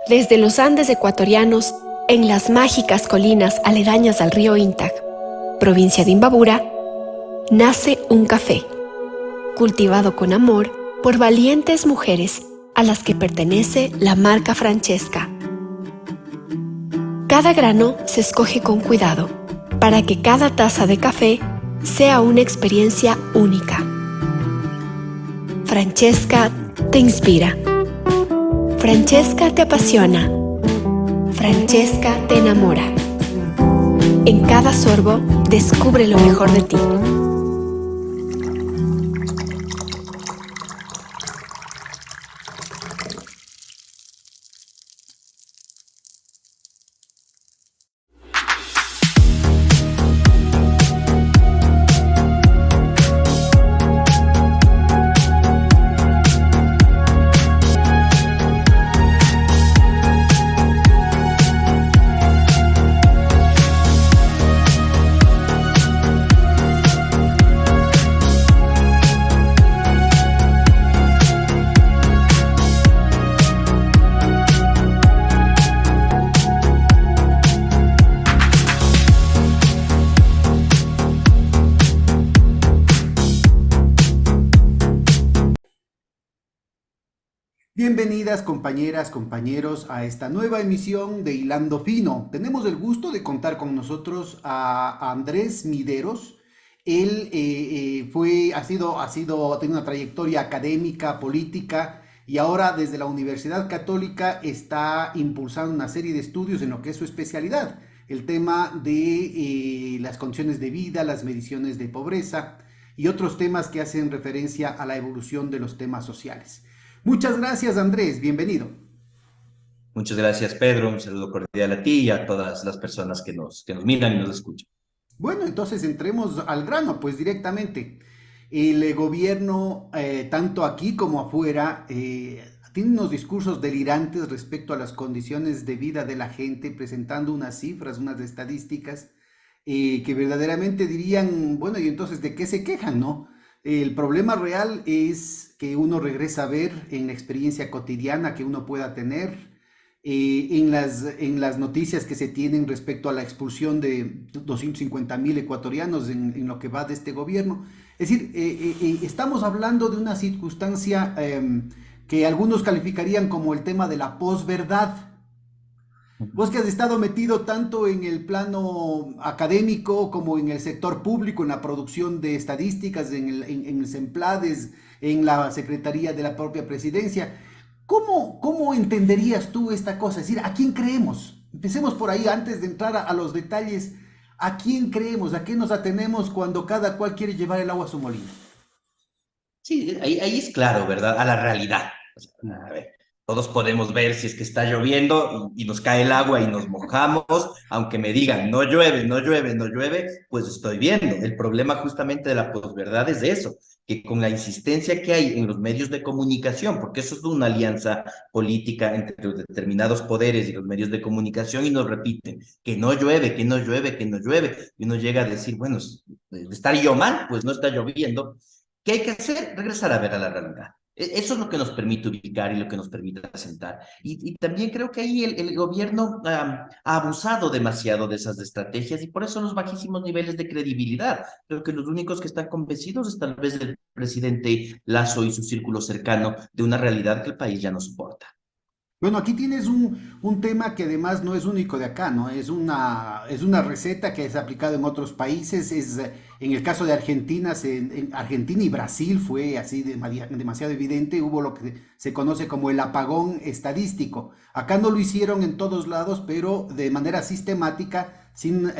Desde los Andes ecuatorianos, en las mágicas colinas aledañas al río Intac, provincia de Imbabura, nace un café, cultivado con amor por valientes mujeres a las que pertenece la marca Francesca. Cada grano se escoge con cuidado para que cada taza de café sea una experiencia única. Francesca te inspira. Francesca te apasiona. Francesca te enamora. En cada sorbo, descubre lo mejor de ti. Bienvenidas compañeras, compañeros a esta nueva emisión de Hilando Fino. Tenemos el gusto de contar con nosotros a Andrés Mideros. Él ha tenido una trayectoria académica, política y ahora desde la Universidad Católica está impulsando una serie de estudios en lo que es su especialidad, el tema de las condiciones de vida, las mediciones de pobreza y otros temas que hacen referencia a la evolución de los temas sociales. Muchas gracias, Andrés. Bienvenido. Muchas gracias, Pedro. Un saludo cordial a ti y a todas las personas que nos miran y nos escuchan. Bueno, entonces entremos al grano, pues directamente. El gobierno, tanto aquí como afuera, tiene unos discursos delirantes respecto a las condiciones de vida de la gente, presentando unas cifras, unas estadísticas que verdaderamente dirían, bueno, y entonces, ¿de qué se quejan, no? El problema real es que uno regresa a ver en la experiencia cotidiana que uno pueda tener, en las noticias que se tienen respecto a la expulsión de 250.000 ecuatorianos en lo que va de este gobierno. Es decir, estamos hablando de una circunstancia que algunos calificarían como el tema de la posverdad. Vos que has estado metido tanto en el plano académico como en el sector público, en la producción de estadísticas, en el CEMPLADES, en la Secretaría de la propia Presidencia, ¿cómo entenderías tú esta cosa? Es decir, ¿a quién creemos? Empecemos por ahí antes de entrar a los detalles. ¿A quién creemos? ¿A qué nos atenemos cuando cada cual quiere llevar el agua a su molino? Sí, ahí es claro, ¿verdad? A la realidad. O sea, a ver, todos podemos ver si es que está lloviendo y nos cae el agua y nos mojamos, aunque me digan, no llueve, no llueve, no llueve, pues estoy viendo. El problema justamente de la posverdad es eso, que con la insistencia que hay en los medios de comunicación, porque eso es una alianza política entre los determinados poderes y los medios de comunicación, y nos repiten que no llueve, que no llueve, que no llueve, y uno llega a decir, bueno, ¿estar yo mal? Pues no está lloviendo. ¿Qué hay que hacer? Regresar a ver a la realidad. Eso es lo que nos permite ubicar y lo que nos permite asentar. Y también creo que ahí el gobierno ha abusado demasiado de esas estrategias y por eso los bajísimos niveles de credibilidad. Creo que los únicos que están convencidos es tal vez el presidente Lazo y su círculo cercano de una realidad que el país ya no soporta. Bueno, aquí tienes un tema que además no es único de acá, ¿no? Es una receta que es aplicada en otros países. En el caso de Argentina, en Argentina y Brasil fue así demasiado evidente. Hubo lo que se conoce como el apagón estadístico. Acá no lo hicieron en todos lados, pero de manera sistemática, sin,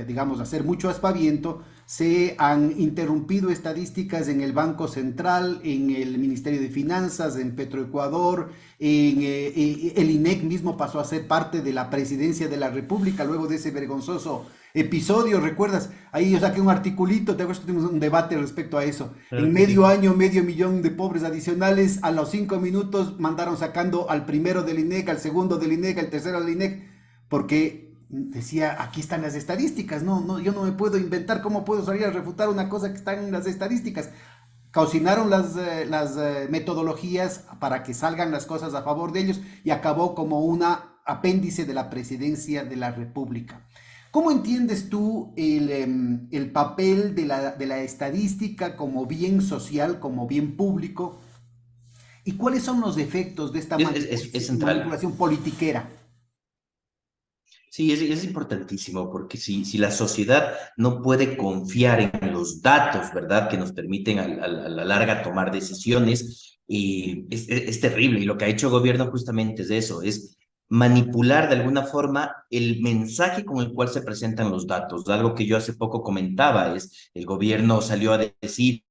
digamos, hacer mucho aspaviento, se han interrumpido estadísticas en el Banco Central, en el Ministerio de Finanzas, en Petroecuador, el INEC mismo pasó a ser parte de la presidencia de la República luego de ese vergonzoso episodio, ¿recuerdas? Ahí yo saqué un articulito, te acuerdas que tuvimos un debate respecto a eso. Claro En que medio sí. año, medio millón de pobres adicionales, a los 5 minutos mandaron sacando al primero del INEC, al segundo del INEC, al tercero del INEC, porque decía, aquí están las estadísticas, no, no, yo no me puedo inventar cómo puedo salir a refutar una cosa que está en las estadísticas. cocinaron las metodologías para que salgan las cosas a favor de ellos y acabó como una apéndice de la presidencia de la República. ¿Cómo entiendes tú el papel de la estadística como bien social, como bien público? ¿Y cuáles son los efectos de esta Es central. manipulación politiquera? Sí, es importantísimo porque si la sociedad no puede confiar en los datos, ¿verdad?, que nos permiten a la larga tomar decisiones, es terrible. Y lo que ha hecho el gobierno justamente es eso, es manipular de alguna forma el mensaje con el cual se presentan los datos. Algo que yo hace poco comentaba es, el gobierno salió a decir,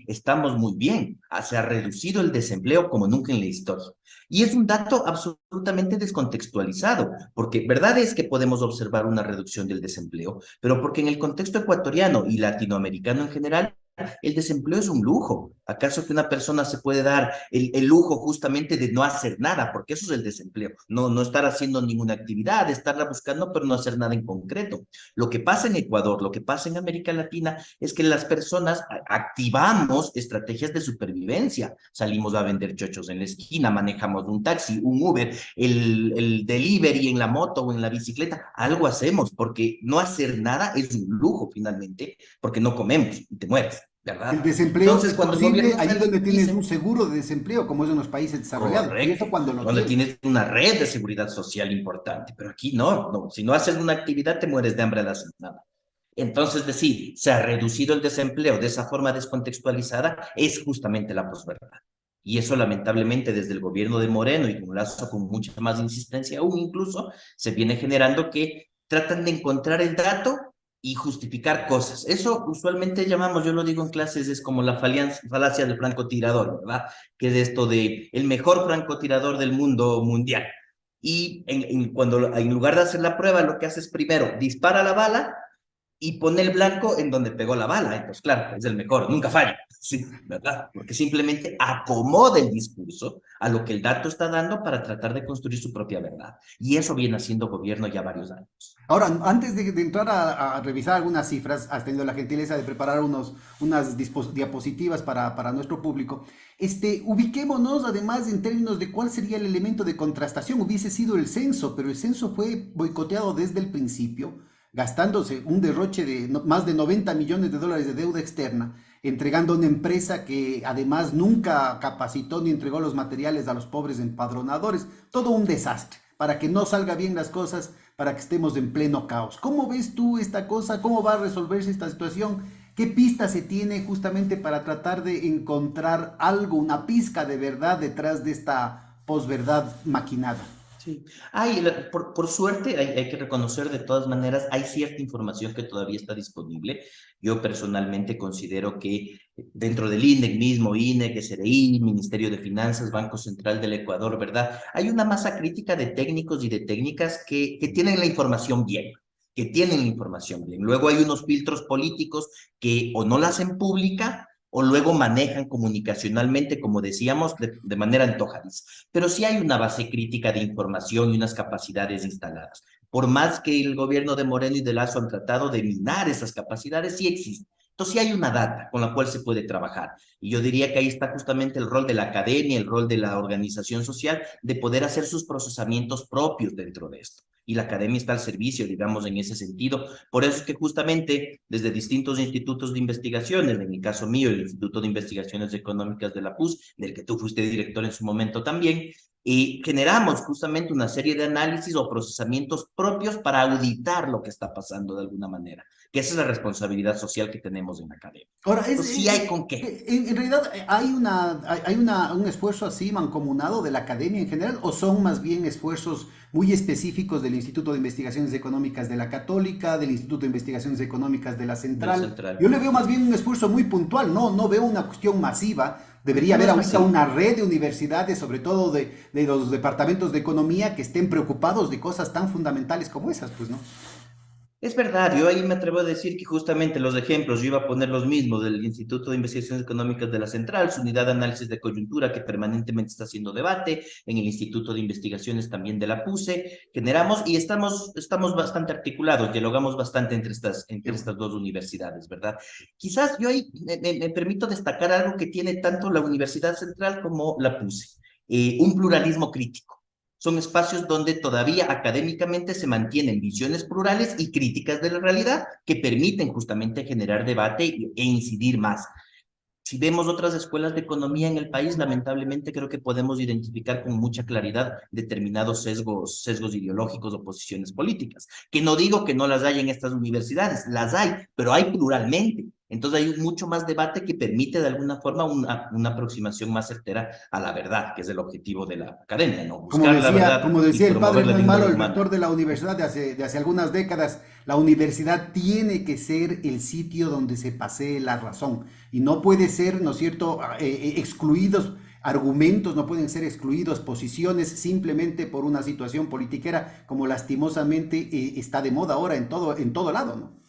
estamos muy bien, se ha reducido el desempleo como nunca en la historia. Y es un dato absolutamente descontextualizado, porque verdad es que podemos observar una reducción del desempleo, pero porque en el contexto ecuatoriano y latinoamericano en general, el desempleo es un lujo. ¿Acaso que una persona se puede dar el lujo justamente de no hacer nada? Porque eso es el desempleo. No estar haciendo ninguna actividad, estarla buscando, pero no hacer nada en concreto. Lo que pasa en Ecuador, lo que pasa en América Latina, es que las personas activamos estrategias de supervivencia. Salimos a vender chochos en la esquina, manejamos un taxi, un Uber, el delivery en la moto o en la bicicleta. Algo hacemos, porque no hacer nada es un lujo finalmente, porque no comemos y te mueres. El ¿Verdad? desempleo Entonces, es cuando el posible gobierno allí sale donde y tienes un dice, seguro de desempleo, como es en los países desarrollados. Y correcto, eso cuando lo donde tienes. tienes una red de seguridad social importante, pero aquí no, si no haces una actividad te mueres de hambre a la semana. Entonces, decir, se ha reducido el desempleo de esa forma descontextualizada es justamente la posverdad. Y eso lamentablemente desde el gobierno de Moreno y con Lazo con mucha más insistencia aún incluso, se viene generando que tratan de encontrar el dato y justificar cosas. Eso usualmente llamamos, yo lo digo en clases, es como la falacia del francotirador, ¿verdad? Que es esto de el mejor francotirador del mundo mundial. Y cuando en lugar de hacer la prueba, lo que haces primero, dispara la bala y pone el blanco en donde pegó la bala. Entonces, claro, es el mejor, nunca falla, sí, ¿verdad? Porque simplemente acomoda el discurso a lo que el dato está dando para tratar de construir su propia verdad. Y eso viene haciendo gobierno ya varios años. Ahora, antes de entrar a revisar algunas cifras, has tenido la gentileza de preparar unas diapositivas para nuestro público. Ubiquémonos además en términos de cuál sería el elemento de contrastación. Hubiese sido el censo, pero el censo fue boicoteado desde el principio, gastándose un derroche de más de 90 millones de dólares de deuda externa, entregando a una empresa que además nunca capacitó ni entregó los materiales a los pobres empadronadores. Todo un desastre para que no salga bien las cosas, para que estemos en pleno caos. ¿Cómo ves tú esta cosa? ¿Cómo va a resolverse esta situación? ¿Qué pista se tiene justamente para tratar de encontrar algo, una pizca de verdad detrás de esta posverdad maquinada? Sí. Por suerte, hay que reconocer de todas maneras, hay cierta información que todavía está disponible. Yo personalmente considero que dentro del INDEC mismo, INEC, SRI, Ministerio de Finanzas, Banco Central del Ecuador, ¿verdad? Hay una masa crítica de técnicos y de técnicas que tienen la información bien, que tienen la información bien. Luego hay unos filtros políticos que o no la hacen pública o luego manejan comunicacionalmente, como decíamos, de manera antojadiza. Pero sí hay una base crítica de información y unas capacidades instaladas. Por más que el gobierno de Moreno y de Lazo han tratado de minar esas capacidades, sí existen. Entonces sí hay una data con la cual se puede trabajar. Y yo diría que ahí está justamente el rol de la academia, el rol de la organización social, de poder hacer sus procesamientos propios dentro de esto. Y la academia está al servicio, digamos, en ese sentido. Por eso es que justamente desde distintos institutos de investigaciones, en el caso mío, el Instituto de Investigaciones Económicas de la PUS, del que tú fuiste director en su momento también, y generamos justamente una serie de análisis o procesamientos propios para auditar lo que está pasando de alguna manera, que esa es la responsabilidad social que tenemos en la academia. Ahora, Entonces, sí hay con qué. en realidad hay un esfuerzo así mancomunado de la academia en general, o son más bien esfuerzos muy específicos del Instituto de Investigaciones Económicas de la Católica, del Instituto de Investigaciones Económicas de la Del Central. central. Yo le veo más bien un esfuerzo muy puntual, no veo una cuestión masiva. Debería No haber es ahorita masivo. una red de universidades, sobre todo de los departamentos de economía, que estén preocupados de cosas tan fundamentales como esas, pues, ¿no? Es verdad, yo ahí me atrevo a decir que justamente los ejemplos, yo iba a poner los mismos del Instituto de Investigaciones Económicas de la Central, su unidad de análisis de coyuntura que permanentemente está haciendo debate, en el Instituto de Investigaciones también de la PUSE, generamos y estamos bastante articulados, dialogamos bastante Qué entre bueno. estas dos universidades, ¿verdad? Quizás yo ahí me permito destacar algo que tiene tanto la Universidad Central como la PUSE, un pluralismo crítico. Son espacios donde todavía académicamente se mantienen visiones plurales y críticas de la realidad que permiten justamente generar debate e incidir más. Si vemos otras escuelas de economía en el país, lamentablemente creo que podemos identificar con mucha claridad determinados sesgos ideológicos o posiciones políticas, que no digo que no las hay en estas universidades, las hay, pero hay pluralmente. Entonces hay mucho más debate que permite de alguna forma una aproximación más certera a la verdad, que es el objetivo de la academia, ¿no? Buscar la verdad Como y decía el padre promover la no es malo, dignidad el humana. rector de la universidad de hace algunas décadas, la universidad tiene que ser el sitio donde se pasee la razón y no puede ser, ¿no es cierto?, excluidos argumentos, no pueden ser excluidos posiciones simplemente por una situación politiquera como lastimosamente está de moda ahora en todo lado, ¿no?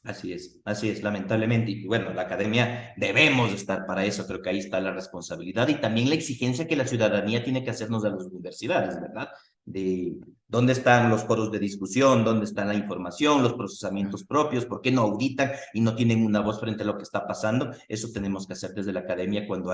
Así es, lamentablemente. Y bueno, la academia debemos estar para eso, creo que ahí está la responsabilidad y también la exigencia que la ciudadanía tiene que hacernos a las universidades, ¿verdad? De dónde están los foros de discusión, dónde está la información, los procesamientos propios, por qué no auditan y no tienen una voz frente a lo que está pasando. Eso tenemos que hacer desde la academia cuando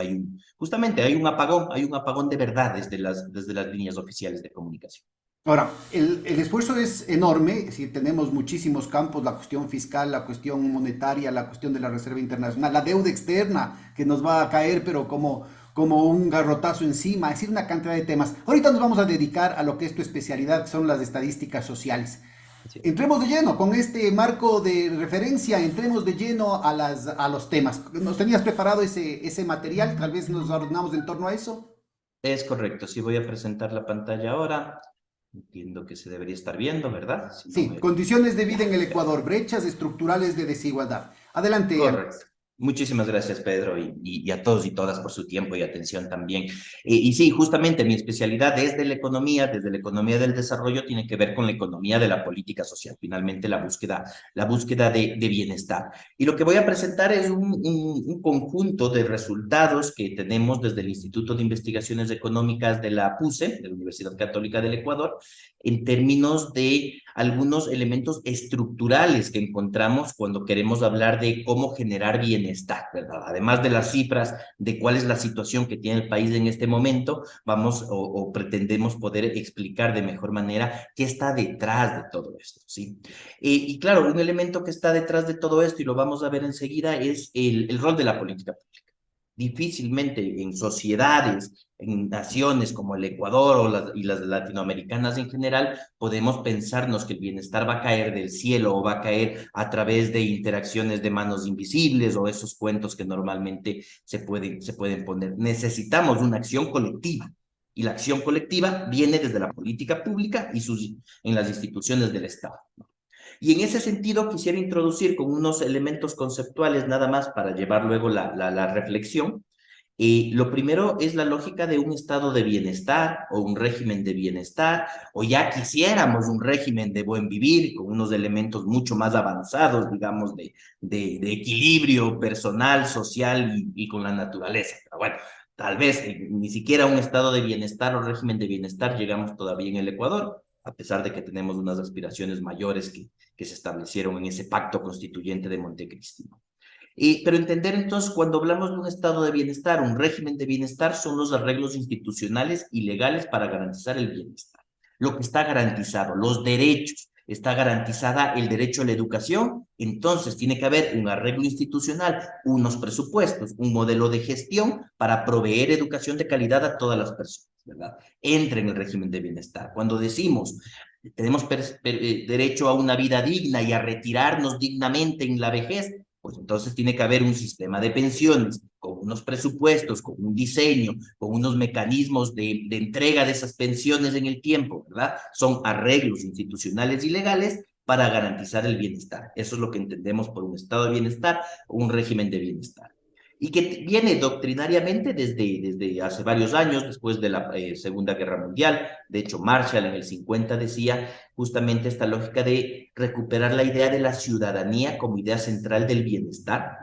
justamente hay un apagón de verdad desde las líneas oficiales de comunicación. Ahora, el esfuerzo es enorme, es decir, tenemos muchísimos campos, la cuestión fiscal, la cuestión monetaria, la cuestión de la Reserva Internacional, la deuda externa que nos va a caer, pero como un garrotazo encima, es decir, una cantidad de temas. Ahorita nos vamos a dedicar a lo que es tu especialidad, que son las estadísticas sociales. Así es. Entremos de lleno con este marco de referencia, entremos de lleno a los temas. ¿Nos tenías preparado ese material? Tal vez nos ordenamos en torno a eso. Es correcto, sí voy a presentar la pantalla ahora. Entiendo que se debería estar viendo, ¿verdad? Si no Sí, me... condiciones de vida Ya, en el perfecto. Ecuador, brechas estructurales de desigualdad. Adelante, Correcto. Andrés. Muchísimas gracias, Pedro, y a todos y todas por su tiempo y atención también. Y sí, justamente mi especialidad desde la economía del desarrollo, tiene que ver con la economía de la política social, finalmente la búsqueda de bienestar. Y lo que voy a presentar es un conjunto de resultados que tenemos desde el Instituto de Investigaciones Económicas de la PUSE, de la Universidad Católica del Ecuador, en términos de algunos elementos estructurales que encontramos cuando queremos hablar de cómo generar bienestar, ¿verdad? Además de las cifras de cuál es la situación que tiene el país en este momento, vamos o pretendemos poder explicar de mejor manera qué está detrás de todo esto, ¿sí? Y claro, un elemento que está detrás de todo esto, y lo vamos a ver enseguida, es el rol de la política pública. Difícilmente en sociedades, en naciones como el Ecuador y las latinoamericanas en general, podemos pensarnos que el bienestar va a caer del cielo o va a caer a través de interacciones de manos invisibles o esos cuentos que normalmente se pueden poner. Necesitamos una acción colectiva. Y la acción colectiva viene desde la política pública en las instituciones del Estado. Y en ese sentido quisiera introducir con unos elementos conceptuales nada más para llevar luego la reflexión. Lo primero es la lógica de un estado de bienestar o un régimen de bienestar, o ya quisiéramos un régimen de buen vivir con unos elementos mucho más avanzados, digamos, de equilibrio personal, social y con la naturaleza. Pero bueno, tal vez ni siquiera un estado de bienestar o régimen de bienestar llegamos todavía en el Ecuador, a pesar de que tenemos unas aspiraciones mayores que se establecieron en ese pacto constituyente de Montecristi. Pero entender entonces, cuando hablamos de un estado de bienestar, un régimen de bienestar, son los arreglos institucionales y legales para garantizar el bienestar. Lo que está garantizado, los derechos, está garantizada el derecho a la educación, entonces tiene que haber un arreglo institucional, unos presupuestos, un modelo de gestión para proveer educación de calidad a todas las personas, ¿verdad? Entra en el régimen de bienestar. Cuando decimos tenemos derecho a una vida digna y a retirarnos dignamente en la vejez, pues entonces tiene que haber un sistema de pensiones con unos presupuestos, con un diseño, con unos mecanismos de entrega de esas pensiones en el tiempo, ¿verdad? Son arreglos institucionales y legales para garantizar el bienestar. Eso es lo que entendemos por un estado de bienestar o un régimen de bienestar. y que viene doctrinariamente desde hace varios años, después de la Segunda Guerra Mundial. De hecho, Marshall en el 50 decía justamente esta lógica de recuperar la idea de la ciudadanía como idea central del bienestar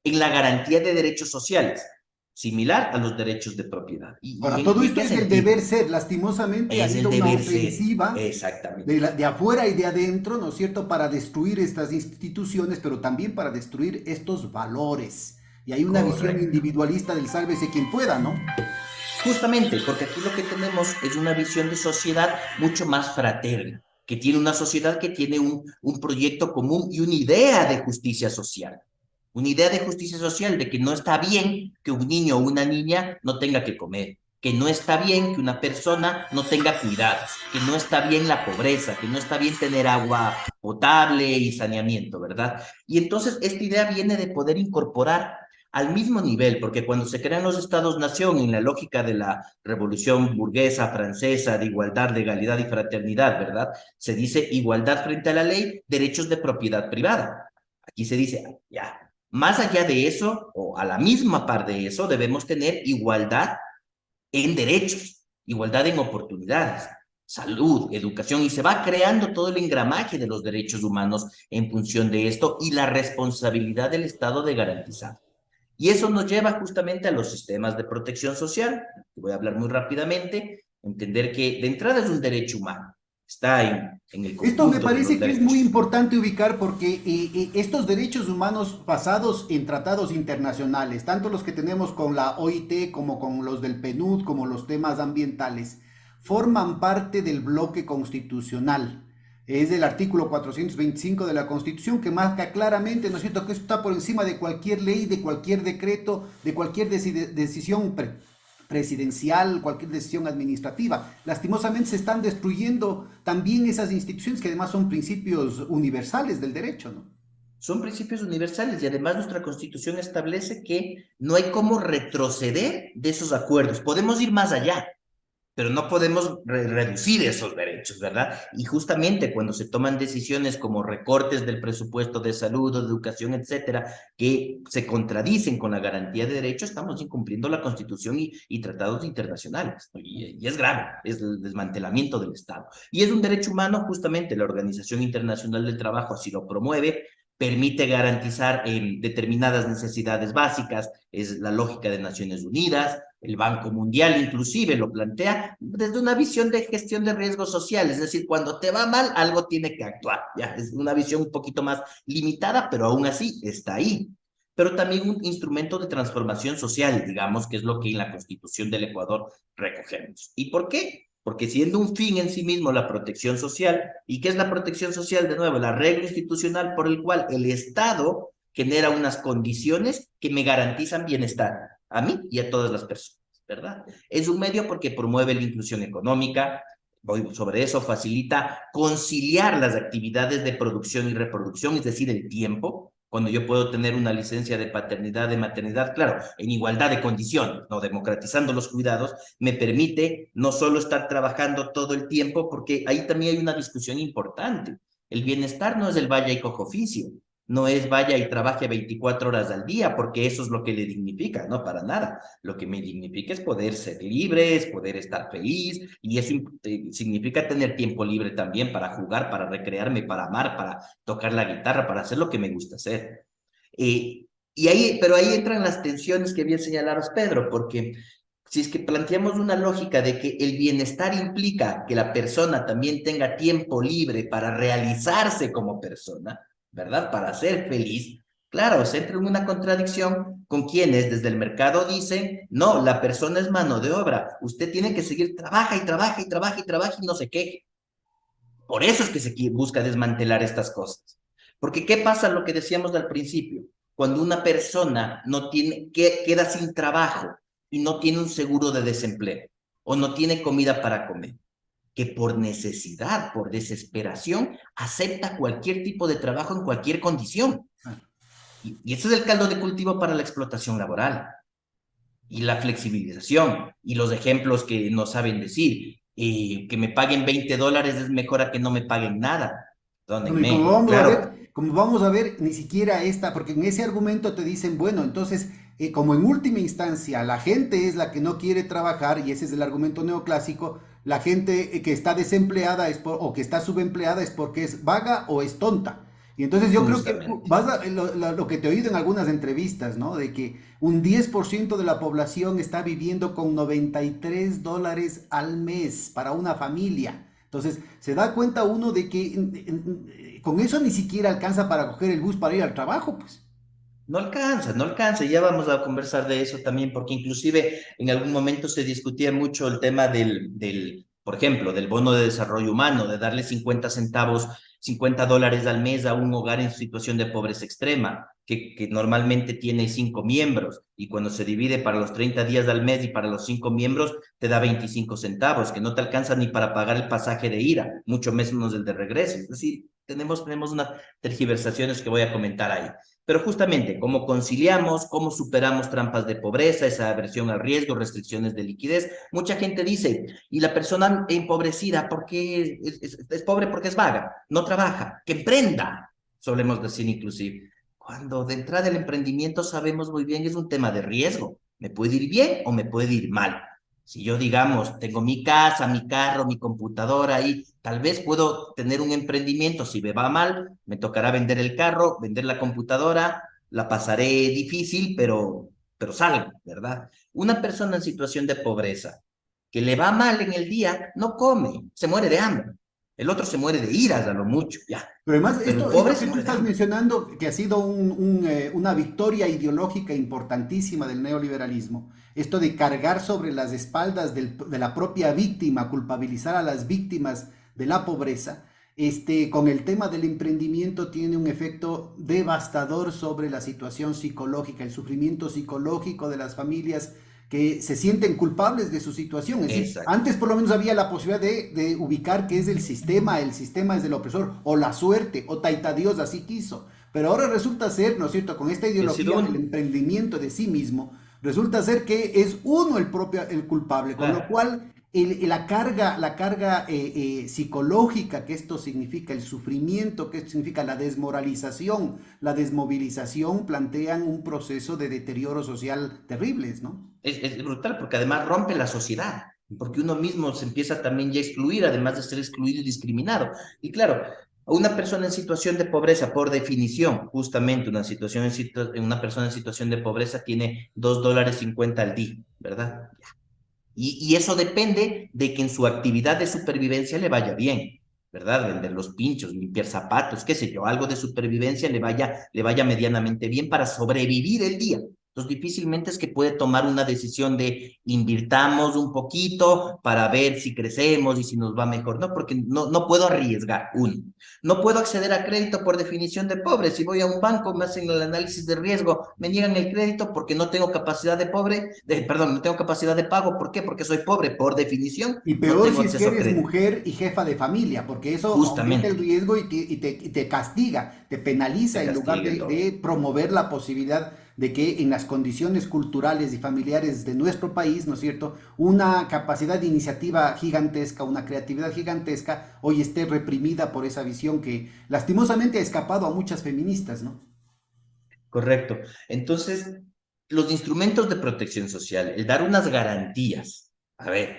en la garantía de derechos sociales, similar a los derechos de propiedad. Ahora, todo ¿En esto qué es el sentido? deber ser. Lastimosamente ha Es el habido una deber ser, ofensiva exactamente. de afuera y de adentro, ¿no es cierto?, para destruir estas instituciones, pero también para destruir estos valores. Y hay una visión Correcto. individualista del sálvese quien pueda, ¿no? Justamente, porque aquí lo que tenemos es una visión de sociedad mucho más fraterna, que tiene una sociedad que tiene un proyecto común y una idea de justicia social. Una idea de justicia social de que no está bien que un niño o una niña no tenga que comer, que no está bien que una persona no tenga cuidados, que no está bien la pobreza, que no está bien tener agua potable y saneamiento, ¿verdad? Y entonces esta idea viene de poder incorporar al mismo nivel, porque cuando se crean los estados-nación en la lógica de la revolución burguesa francesa de igualdad, legalidad y fraternidad, ¿verdad? Se dice igualdad frente a la ley, derechos de propiedad privada. Aquí se dice, ya, más allá de eso, o a la misma par de eso, debemos tener igualdad en derechos, igualdad en oportunidades, salud, educación, y se va creando todo el engramaje de los derechos humanos en función de esto y la responsabilidad del Estado de garantizar. Y eso nos lleva justamente a los sistemas de protección social. Voy a hablar muy rápidamente, entender que de entrada es un derecho humano, está en el Esto me conjunto de los parece que es muy derechos. importante ubicar porque estos derechos humanos basados en tratados internacionales, tanto los que tenemos con la OIT como con los del PNUD, como los temas ambientales, forman parte del bloque constitucional. Es del artículo 425 de la Constitución que marca claramente, ¿no es cierto?, que esto está por encima de cualquier ley, de cualquier decreto, de cualquier decisión presidencial, cualquier decisión administrativa. Lastimosamente se están destruyendo también esas instituciones que además son principios universales del derecho, ¿no? Son principios universales y además nuestra Constitución establece que no hay cómo retroceder de esos acuerdos. Podemos ir más allá, pero no podemos reducir esos derechos, ¿verdad? Y justamente cuando se toman decisiones como recortes del presupuesto de salud o de educación, etcétera, que se contradicen con la garantía de derechos, estamos incumpliendo la Constitución y tratados internacionales, ¿no? Y es grave, es el desmantelamiento del Estado. Y es un derecho humano, justamente la Organización Internacional del Trabajo así lo promueve, permite garantizar determinadas necesidades básicas, es la lógica de Naciones Unidas, el Banco Mundial inclusive lo plantea desde una visión de gestión de riesgos sociales, es decir, cuando te va mal, algo tiene que actuar, ya, es una visión un poquito más limitada, pero aún así está ahí. Pero también un instrumento de transformación social, digamos, que es lo que en la Constitución del Ecuador recogemos. ¿Y por qué? Porque siendo un fin en sí mismo la protección social, ¿y qué es la protección social? De nuevo, el arreglo institucional por el cual el Estado genera unas condiciones que me garantizan bienestar a mí y a todas las personas, ¿verdad? Es un medio porque promueve la inclusión económica, voy sobre eso, facilita conciliar las actividades de producción y reproducción, es decir, el tiempo, cuando yo puedo tener una licencia de paternidad, de maternidad, claro, en igualdad de condiciones, no democratizando los cuidados, me permite no solo estar trabajando todo el tiempo, porque ahí también hay una discusión importante. El bienestar no es el vaya y cojo oficio, no es vaya y trabaje 24 horas al día, porque eso es lo que le dignifica, no para nada. Lo que me dignifica es poder ser libre, es poder estar feliz, y eso significa tener tiempo libre también para jugar, para recrearme, para amar, para tocar la guitarra, para hacer lo que me gusta hacer. Y ahí, pero ahí entran las tensiones que bien señalaros, Pedro, porque si es que planteamos una lógica de que el bienestar implica que la persona también tenga tiempo libre para realizarse como persona, ¿verdad? Para ser feliz, claro, se entra en una contradicción con quienes desde el mercado dicen, no, la persona es mano de obra, usted tiene que seguir, trabaja y trabaja y trabaja y trabaja y no se queje. Por eso es que se busca desmantelar estas cosas. Porque ¿qué pasa lo que decíamos al principio? Cuando una persona no tiene, queda sin trabajo y no tiene un seguro de desempleo o no tiene comida para comer, que por necesidad, por desesperación, acepta cualquier tipo de trabajo en cualquier condición. Y ese es el caldo de cultivo para la explotación laboral y la flexibilización y los ejemplos que no saben decir. Que me paguen $20 es mejor a que no me paguen nada. Bueno, y como Perdónenme, vamos a claro, ver, como vamos a ver, ni siquiera esta, porque en ese argumento te dicen, bueno, entonces como en última instancia la gente es la que no quiere trabajar, y ese es el argumento neoclásico, la gente que está desempleada o que está subempleada es porque es vaga o es tonta. Y entonces yo creo que Justamente. lo que te he oído en algunas entrevistas, ¿no? De que un 10% de la población está viviendo con $93 al mes para una familia. Entonces, se da cuenta uno de que con eso ni siquiera alcanza para coger el bus para ir al trabajo, pues. No alcanza, no alcanza. Ya vamos a conversar de eso también, porque inclusive en algún momento se discutía mucho el tema por ejemplo, del bono de desarrollo humano, de darle 50 centavos, $50 al mes a un hogar en situación de pobreza extrema, que normalmente tiene 5 miembros, y cuando se divide para los 30 días al mes y para los 5 miembros, te da 25 centavos, que no te alcanza ni para pagar el pasaje de ida, mucho menos el de regreso. Es decir, tenemos unas tergiversaciones que voy a comentar ahí. Pero justamente, cómo conciliamos, cómo superamos trampas de pobreza, esa aversión al riesgo, restricciones de liquidez. Mucha gente dice, y la persona empobrecida, ¿por qué es pobre? Porque es vaga, no trabaja, que emprenda, solemos decir inclusive. Cuando de entrada el emprendimiento sabemos muy bien que es un tema de riesgo. Me puede ir bien o me puede ir mal. Si yo, digamos, tengo mi casa, mi carro, mi computadora y tal vez puedo tener un emprendimiento. Si me va mal, me tocará vender el carro, vender la computadora, la pasaré difícil, pero salgo, ¿verdad? Una persona en situación de pobreza que le va mal en el día, no come, se muere de hambre. El otro se muere de iras a lo mucho, ya. Pero además, Pero el esto pobre que se tú muere de estás hambre. mencionando, que ha sido una victoria ideológica importantísima del neoliberalismo, esto de cargar sobre las espaldas de la propia víctima, culpabilizar a las víctimas de la pobreza, con el tema del emprendimiento tiene un efecto devastador sobre la situación psicológica, el sufrimiento psicológico de las familias que se sienten culpables de su situación. Es decir, Exacto. antes por lo menos había la posibilidad de ubicar que es el sistema es del opresor, o la suerte, o Taita Dios así quiso. Pero ahora resulta ser, ¿no es cierto?, con esta He sido ideología del uno, emprendimiento de sí mismo, resulta ser que es uno el culpable, con lo claro. cual la carga psicológica que esto significa, el sufrimiento que esto significa, la desmoralización, la desmovilización, plantean un proceso de deterioro social terribles, ¿no? Es brutal porque además rompe la sociedad, porque uno mismo se empieza también ya a excluir, además de ser excluido y discriminado. Y claro, a una persona en situación de pobreza, por definición, justamente una persona en situación de pobreza tiene $2.50 al día, ¿verdad? Y eso depende de que en su actividad de supervivencia le vaya bien, ¿verdad? Vender los pinchos, limpiar zapatos, qué sé yo, algo de supervivencia le vaya medianamente bien para sobrevivir el día. Entonces, difícilmente es que puede tomar una decisión de invirtamos un poquito para ver si crecemos y si nos va mejor. No, porque no puedo arriesgar, uno. No puedo acceder a crédito por definición de pobre. Si voy a un banco, me hacen el análisis de riesgo, me niegan el crédito porque no tengo capacidad perdón, no tengo capacidad de pago. ¿Por qué? Porque soy pobre. Por definición, Y no peor tengo si es que acceso a eres crédito. mujer y jefa de familia, porque eso aumenta el Justamente, riesgo y te castiga, te penaliza te en lugar castigue todo. de promover la posibilidad de que en las condiciones culturales y familiares de nuestro país, ¿no es cierto?, una capacidad de iniciativa gigantesca, una creatividad gigantesca, hoy esté reprimida por esa visión que lastimosamente ha escapado a muchas feministas, ¿no? Correcto. Entonces, los instrumentos de protección social, el dar unas garantías, a ver,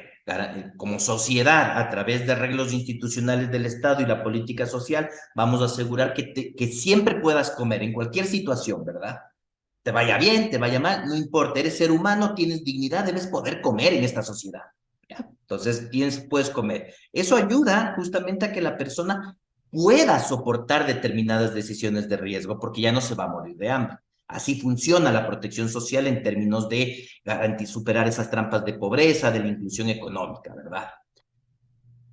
como sociedad, a través de arreglos institucionales del Estado y la política social, vamos a asegurar que siempre puedas comer en cualquier situación, ¿verdad? Te vaya bien, te vaya mal, no importa, eres ser humano, tienes dignidad, debes poder comer en esta sociedad. ¿Ya? Entonces, puedes comer. Eso ayuda justamente a que la persona pueda soportar determinadas decisiones de riesgo porque ya no se va a morir de hambre. Así funciona la protección social en términos de superar esas trampas de pobreza, de la inclusión económica, ¿verdad?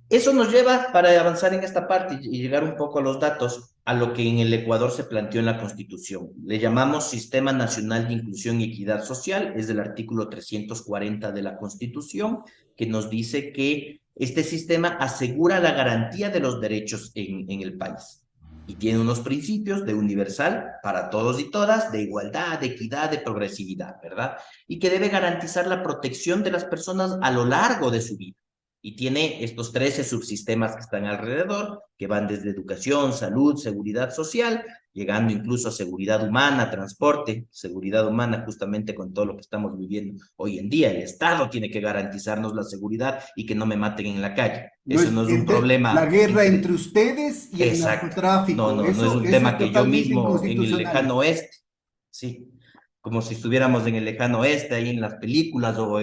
Eso nos lleva, para avanzar en esta parte y llegar un poco a los datos, a lo que en el Ecuador se planteó en la Constitución. Le llamamos Sistema Nacional de Inclusión y Equidad Social, es del artículo 340 de la Constitución, que nos dice que este sistema asegura la garantía de los derechos en el país. Y tiene unos principios de universal para todos y todas, de igualdad, de equidad, de progresividad, ¿verdad? Y que debe garantizar la protección de las personas a lo largo de su vida. y tiene estos 13 subsistemas que están alrededor, que van desde educación, salud, seguridad social, llegando incluso a seguridad humana, transporte, seguridad humana, justamente con todo lo que estamos viviendo hoy en día. El Estado tiene que garantizarnos la seguridad y que no me maten en la calle. No Eso es no es un la problema guerra entre entre... ustedes y el Exacto. No, narcotráfico. no, no es un Eso es tema que yo totalmente mismo en el inconstitucional. lejano oeste, sí, como si estuviéramos en el lejano oeste, ahí en las películas o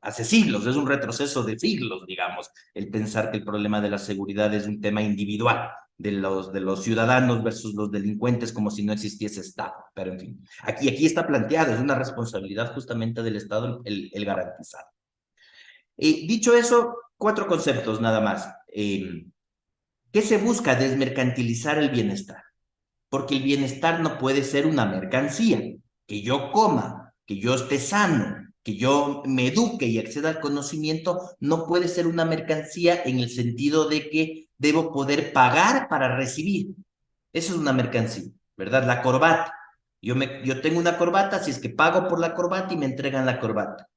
hace siglos, es un retroceso de siglos, digamos, el pensar que el problema de la seguridad es un tema individual de los ciudadanos versus los delincuentes, como si no existiese Estado. Pero en fin, aquí está planteado, es una responsabilidad justamente del Estado el garantizar. Dicho eso, 4 conceptos nada más. ¿Qué se busca? Desmercantilizar el bienestar, porque el bienestar no puede ser una mercancía. Que yo coma, que yo esté sano, que yo me eduque y acceda al conocimiento, no puede ser una mercancía en el sentido de que debo poder pagar para recibir. Eso es una mercancía, ¿verdad? La corbata. Yo tengo una corbata, si es que pago por la corbata y me entregan la corbata.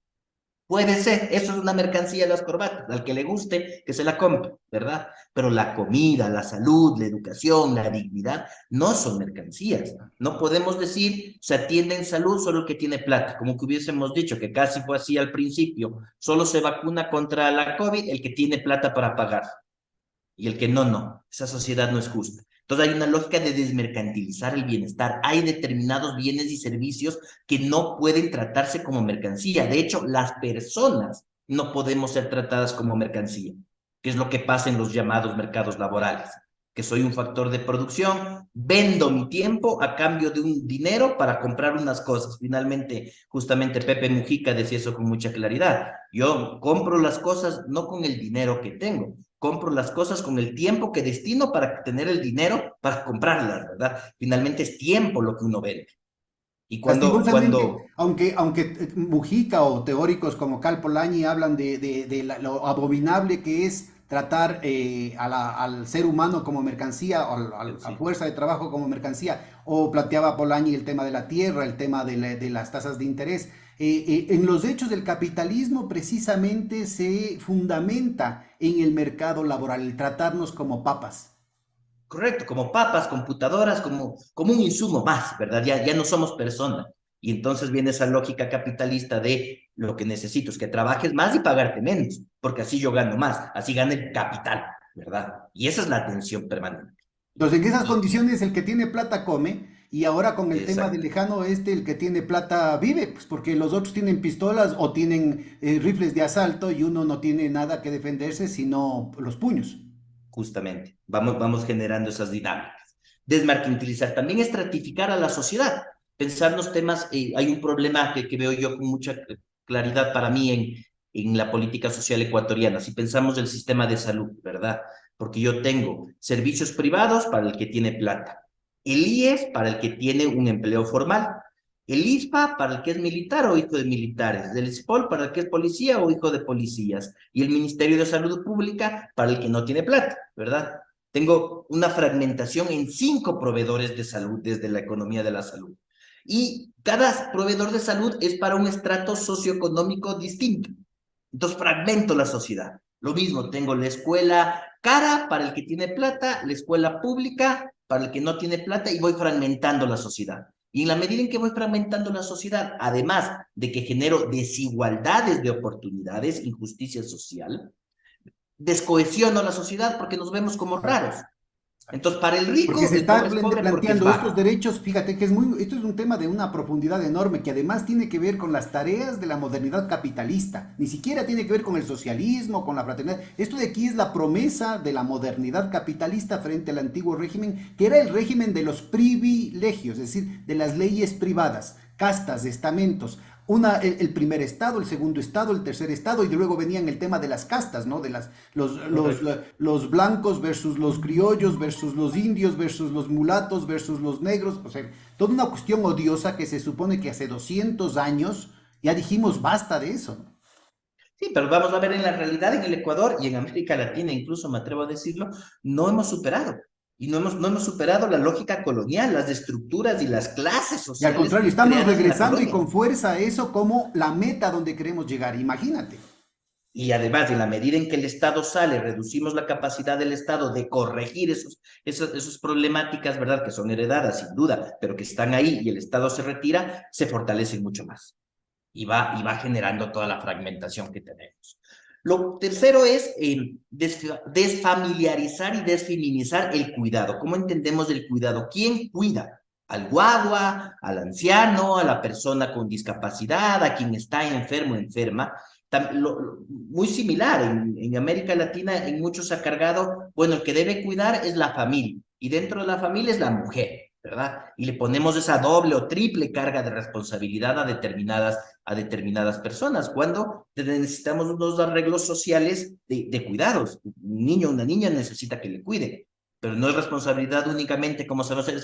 Puede ser, eso es una mercancía de las corbatas, al que le guste, que se la compre, ¿verdad? Pero la comida, la salud, la educación, la dignidad, no son mercancías. No podemos decir, se atiende en salud solo el que tiene plata, como que hubiésemos dicho, que casi fue así al principio, solo se vacuna contra la COVID el que tiene plata para pagar y el que no, no. Esa sociedad no es justa. Entonces hay una lógica de desmercantilizar el bienestar. Hay determinados bienes y servicios que no pueden tratarse como mercancía. De hecho, las personas no podemos ser tratadas como mercancía, que es lo que pasa en los llamados mercados laborales, que soy un factor de producción, vendo mi tiempo a cambio de un dinero para comprar unas cosas. Finalmente, justamente Pepe Mujica decía eso con mucha claridad. Yo compro las cosas no con el dinero que tengo, compro las cosas con el tiempo que destino para tener el dinero para comprarlas, ¿verdad? Finalmente es tiempo lo que uno vende. Y Lastimosamente, aunque Mujica o teóricos como Cal Polanyi hablan lo abominable que es tratar al ser humano como mercancía, o a sí, fuerza de trabajo como mercancía, o planteaba Polanyi el tema de la tierra, el tema de las tasas de interés. En los hechos del capitalismo precisamente se fundamenta en el mercado laboral, el tratarnos como papas. correcto, como papas, computadoras, como un insumo más, ¿verdad? Ya no somos personas. Y entonces viene esa lógica capitalista de lo que necesito es que trabajes más y pagarte menos, porque así yo gano más, así gana el capital, ¿verdad? Y esa es la tensión permanente. Entonces, en esas Entonces, condiciones, el que tiene plata come, y ahora con el tema del exacto, lejano oeste, el que tiene plata vive, pues porque los otros tienen pistolas o tienen rifles de asalto y uno no tiene nada que defenderse sino los puños. justamente. Vamos generando esas dinámicas. Desmercantilizar también es estratificar a la sociedad. Pensar los temas, hay un problema que veo yo con mucha claridad para mí en la política social ecuatoriana. Si pensamos el sistema de salud, ¿verdad? Porque yo tengo servicios privados para el que tiene plata, el IES para el que tiene un empleo formal, el ISPA para el que es militar o hijo de militares, el SPOL para el que es policía o hijo de policías, y el Ministerio de Salud Pública para el que no tiene plata, ¿verdad? Tengo una fragmentación en 5 proveedores de salud desde la economía de la salud. Y cada proveedor de salud es para un estrato socioeconómico distinto. Entonces fragmento la sociedad. Lo mismo, tengo la escuela cara para el que tiene plata, la escuela pública para el que no tiene plata y voy fragmentando la sociedad. Y en la medida en que voy fragmentando la sociedad, además de que genero desigualdades de oportunidades, injusticia social, descohesiono la sociedad porque nos vemos como raros. Entonces, para el Porque rico, se el está pobre es pobre porque es planteando estos vago. derechos, fíjate que esto es un tema de una profundidad enorme que además tiene que ver con las tareas de la modernidad capitalista, ni siquiera tiene que ver con el socialismo, con la fraternidad. Esto de aquí es la promesa de la modernidad capitalista frente al antiguo régimen, que era el régimen de los privilegios, es decir, de las leyes privadas, castas, estamentos. El primer estado, el segundo estado, el tercer estado, y luego venían el tema de las castas, ¿no? Correcto. Los blancos versus los criollos, versus los indios, versus los mulatos, versus los negros, o sea, toda una cuestión odiosa que se supone que hace 200 años ya dijimos basta de eso, ¿no? Sí, pero vamos a ver en la realidad en el Ecuador y en América Latina, incluso me atrevo a decirlo, no hemos superado. Y no hemos superado la lógica colonial, las estructuras y las clases Y al sociales contrario, estamos creadas en la regresando y colonia. con fuerza a eso como la meta donde queremos llegar, imagínate. Y además, en la medida en que el Estado sale, reducimos la capacidad del Estado de corregir esas problemáticas, ¿verdad? Que son heredadas, sin duda, pero que están ahí y el Estado se retira, se fortalecen mucho más. Y va generando toda la fragmentación que tenemos. Lo tercero es desfamiliarizar y desfeminizar el cuidado. ¿Cómo entendemos el cuidado? ¿Quién cuida? Al guagua, al anciano, a la persona con discapacidad, a quien está enfermo o enferma. Muy similar, en América Latina en muchos ha cargado, bueno, el que debe cuidar es la familia, y dentro de la familia es la mujer, ¿verdad? Y le ponemos esa doble o triple carga de responsabilidad a determinadas personas, cuando necesitamos unos arreglos sociales de cuidados. Un niño o una niña necesita que le cuide, pero no es responsabilidad únicamente, como se va a hacer,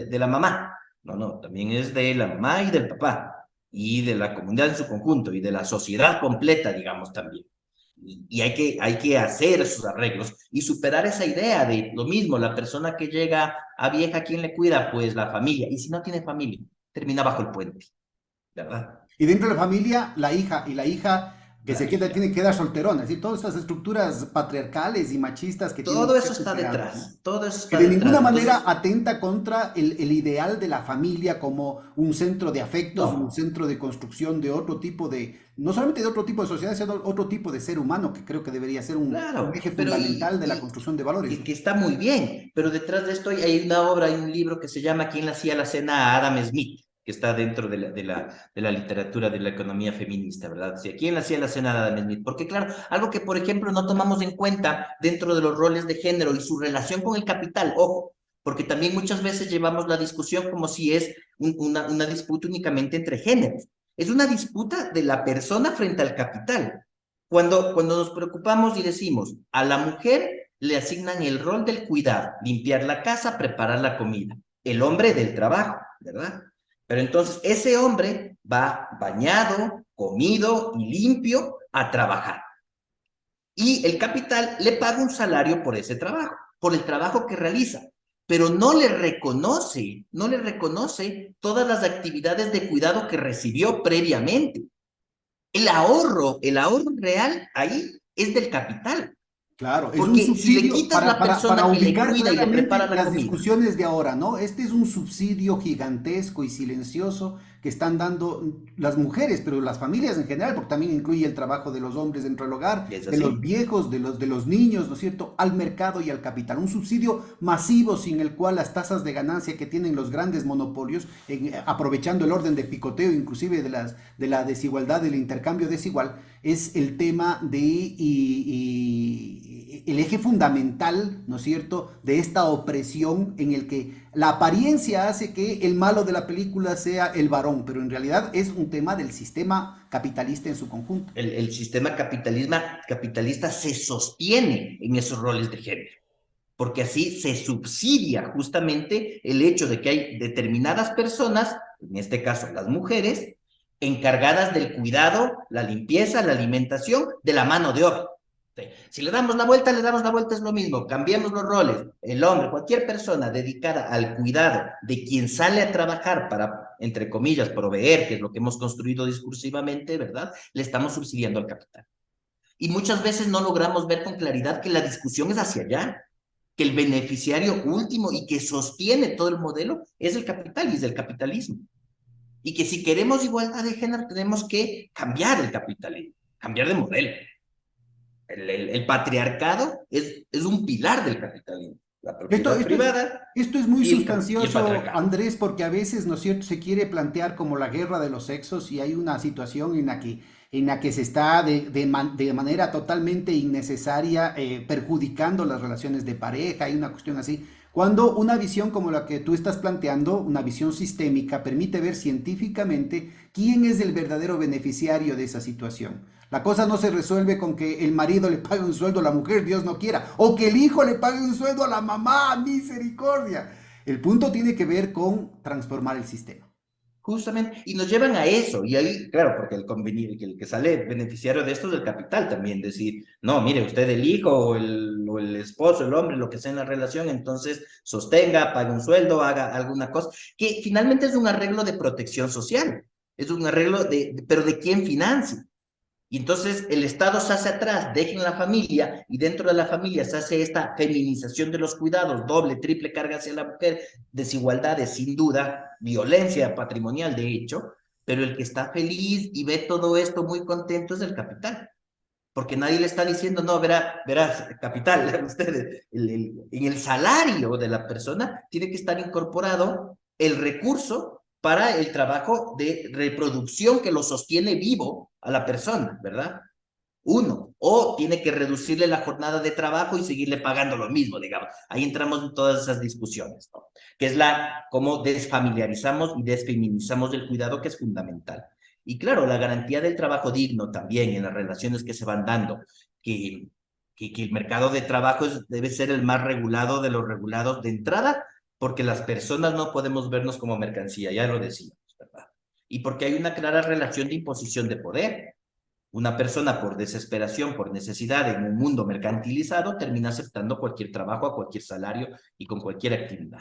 de la mamá. No, no, también es de la mamá y del papá, y de la comunidad en su conjunto, y de la sociedad completa, digamos, también. Y hay que hacer esos arreglos y superar esa idea de lo mismo, la persona que llega a vieja, ¿quién le cuida? Pues la familia. Y si no tiene familia, termina bajo el puente, ¿verdad? Y dentro de la familia, la hija que La se queda, hija. tiene que quedar solterona. Es decir, todas estas estructuras patriarcales y machistas que tienen Todo que eso ser está superadas, ¿no? detrás, todo eso Que está de ninguna detrás. manera Entonces, atenta contra el ideal de la familia como un centro de afectos, un no, centro de construcción de otro tipo de, no solamente de otro tipo de sociedad, sino otro tipo de ser humano, que creo que debería ser un claro, eje pero fundamental de la construcción de valores, que, ¿no? que está muy bien, pero detrás de esto hay una obra, hay un libro que se llama ¿Quién le hacía la cena a Adam Smith? Que está dentro de la literatura de la economía feminista, ¿verdad? O sea, ¿quién le hacía la cena a Adam Smith? Porque claro, algo que por ejemplo no tomamos en cuenta dentro de los roles de género y su relación con el capital, ojo, porque también muchas veces llevamos la discusión como si es una disputa únicamente entre géneros. Es una disputa de la persona frente al capital. Cuando nos preocupamos y decimos, a la mujer le asignan el rol del cuidado, limpiar la casa, preparar la comida, el hombre del trabajo, ¿verdad? Pero entonces ese hombre va bañado, comido y limpio a trabajar. Y el capital le paga un salario por ese trabajo, por el trabajo que realiza, pero no le reconoce todas las actividades de cuidado que recibió previamente. El ahorro real ahí es del capital, Claro, es un porque si le subsidio quitas la para persona que le ubicar cuida y le prepara claramente la las comida, discusiones de ahora, ¿no? Este es un subsidio gigantesco y silencioso que están dando las mujeres, pero las familias en general, porque también incluye el trabajo de los hombres dentro del hogar, es de los así. viejos, de los niños, ¿no es cierto?, al mercado y al capital. Un subsidio masivo sin el cual las tasas de ganancia que tienen los grandes monopolios, aprovechando el orden de picoteo, inclusive de la desigualdad, del intercambio desigual, es el tema de el eje fundamental, ¿no es cierto?, de esta opresión en el que la apariencia hace que el malo de la película sea el varón, pero en realidad es un tema del sistema capitalista en su conjunto. El sistema capitalista se sostiene en esos roles de género, porque así se subsidia justamente el hecho de que hay determinadas personas, en este caso las mujeres, encargadas del cuidado, la limpieza, la alimentación de la mano de obra. Si le damos la vuelta, es lo mismo. Cambiemos los roles. El hombre, cualquier persona dedicada al cuidado de quien sale a trabajar para, entre comillas, proveer, que es lo que hemos construido discursivamente, ¿verdad? Le estamos subsidiando al capital. Y muchas veces no logramos ver con claridad que la discusión es hacia allá, que el beneficiario último y que sostiene todo el modelo es el capital y es el capitalismo. Y que si queremos igualdad de género tenemos que cambiar el capitalismo, cambiar de modelo. El patriarcado es un pilar del capitalismo, la Esto, propiedad esto es, privada esto es muy y el sustancioso, patriarcado. Andrés, porque a veces, ¿no es cierto?, se quiere plantear como la guerra de los sexos y hay una situación en la que se está de manera totalmente innecesaria perjudicando las relaciones de pareja, hay una cuestión así. Cuando una visión como la que tú estás planteando, una visión sistémica, permite ver científicamente quién es el verdadero beneficiario de esa situación. La cosa no se resuelve con que el marido le pague un sueldo a la mujer, Dios no quiera, o que el hijo le pague un sueldo a la mamá, misericordia. El punto tiene que ver con transformar el sistema. Justamente, y nos llevan a eso, y ahí, claro, porque el que sale beneficiario de esto es el capital también, decir, no, mire, usted el hijo o el esposo, el hombre, lo que sea en la relación, entonces sostenga, pague un sueldo, haga alguna cosa, que finalmente es un arreglo de protección social, es un arreglo pero ¿de quién financia? Y entonces el Estado se hace atrás, dejen la familia, y dentro de la familia se hace esta feminización de los cuidados, doble, triple carga hacia la mujer, desigualdades, sin duda, violencia patrimonial, de hecho, pero el que está feliz y ve todo esto muy contento es el capital, porque nadie le está diciendo, no, verás, capital, ustedes, en el salario de la persona tiene que estar incorporado el recurso para el trabajo de reproducción que lo sostiene vivo a la persona, ¿verdad? Uno, o tiene que reducirle la jornada de trabajo y seguirle pagando lo mismo, digamos. Ahí entramos en todas esas discusiones, ¿no? Que es cómo desfamiliarizamos y desfeminizamos el cuidado, que es fundamental. Y claro, la garantía del trabajo digno también en las relaciones que se van dando, que, que el mercado de trabajo debe ser el más regulado de los regulados de entrada, porque las personas no podemos vernos como mercancía, ya lo decíamos, ¿verdad? Y porque hay una clara relación de imposición de poder. Una persona por desesperación, por necesidad, en un mundo mercantilizado, termina aceptando cualquier trabajo a cualquier salario y con cualquier actividad.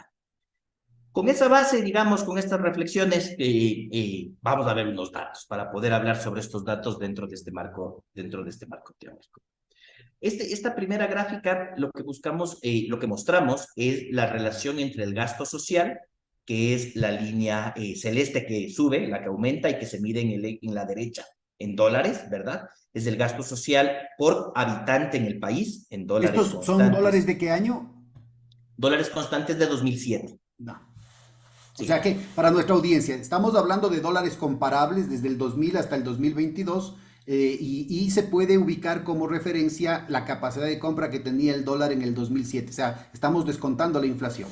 Con esa base, digamos, con estas reflexiones, vamos a ver unos datos para poder hablar sobre estos datos dentro de este marco teórico. Esta primera gráfica, lo que buscamos, lo que mostramos es la relación entre el gasto social, que es la línea celeste que sube, la que aumenta y que se mide en la derecha en dólares, ¿verdad? Es el gasto social por habitante en el país, en dólares ¿Estos son dólares constantes. de qué año? Dólares constantes de 2007, No. O sea sí. que para nuestra audiencia, estamos hablando de dólares comparables desde el 2000 hasta el 2022 y se puede ubicar como referencia la capacidad de compra que tenía el dólar en el 2007. O sea, estamos descontando la inflación.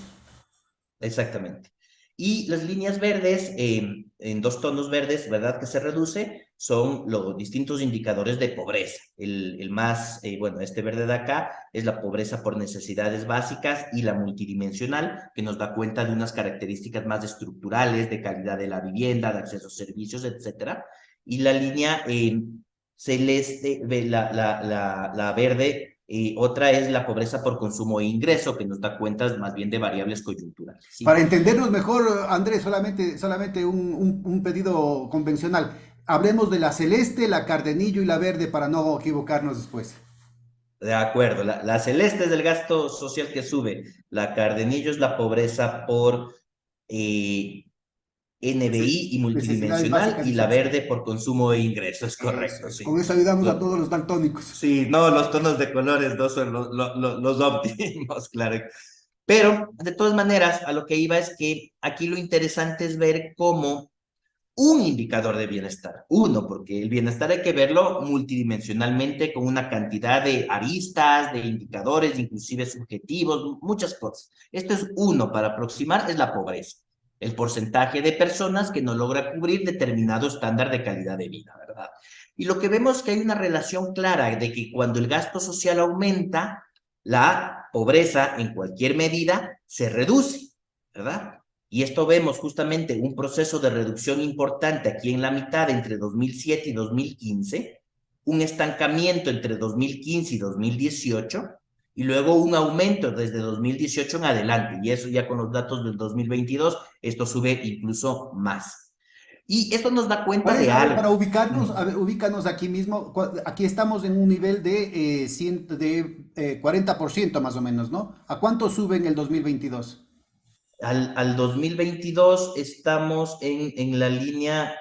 Exactamente. Y las líneas verdes, en dos tonos verdes, ¿verdad? Que se reduce, son los distintos indicadores de pobreza. El más, bueno, este verde de acá es la pobreza por necesidades básicas y la multidimensional, que nos da cuenta de unas características más estructurales, de calidad de la vivienda, de acceso a servicios, etcétera. Y la línea celeste, la verde, otra es la pobreza por consumo e ingreso, que nos da cuentas más bien de variables coyunturales. Para ¿Sí? entendernos mejor, Andrés, solamente un pedido convencional. Hablemos de la celeste, la cardenillo y la verde para no equivocarnos después. De acuerdo, la celeste es el gasto social que sube, la cardenillo es la pobreza por eh, NBI y Necesidades multidimensional, básicas y de la subsidio. verde por consumo e ingreso, es Eso correcto, es. sí. Con eso ayudamos a Lo- todos los daltónicos. sí, no, los tonos de colores no son los óptimos, claro. Pero, de todas maneras, a lo que iba es que aquí lo interesante es ver cómo un indicador de bienestar, uno, porque el bienestar hay que verlo multidimensionalmente con una cantidad de aristas, de indicadores, inclusive subjetivos, muchas cosas. Esto es uno para aproximar, es la pobreza, el porcentaje de personas que no logra cubrir determinado estándar de calidad de vida, ¿verdad? Y lo que vemos es que hay una relación clara de que cuando el gasto social aumenta, la pobreza en cualquier medida se reduce, ¿verdad? Y esto vemos justamente un proceso de reducción importante aquí en la mitad entre 2007 y 2015, un estancamiento entre 2015 y 2018, y luego un aumento desde 2018 en adelante, y eso ya con los datos del 2022, esto sube incluso más. Y esto nos da cuenta de A ver, para algo. ubicarnos, a ver, ubícanos aquí mismo. Aquí estamos en un nivel de, 40% más o menos, ¿no? ¿A cuánto sube en el 2022? Al 2022 estamos en la línea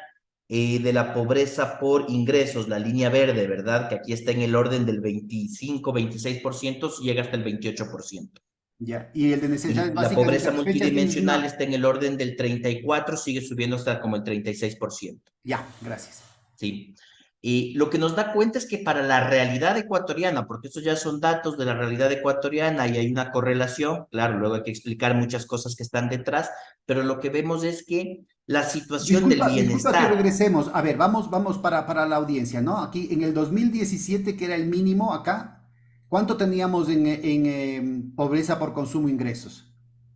de la pobreza por ingresos, la línea verde, ¿verdad? Que aquí está en el orden del 25-26%, llega hasta el 28%. Ya. Y el de necesidades Y la básicas y pobreza satisfechas tienes multidimensional una. está en el orden del 34%, sigue subiendo hasta como el 36%. Ya, gracias. ¿Sí? Y lo que nos da cuenta es que para la realidad ecuatoriana, porque estos ya son datos de la realidad ecuatoriana y hay una correlación, claro, luego hay que explicar muchas cosas que están detrás, pero lo que vemos es que la situación del Disculpa que bienestar, regresemos. A ver, vamos para la audiencia, ¿no? Aquí en el 2017, que era el mínimo acá, ¿cuánto teníamos en pobreza por consumo e ingresos?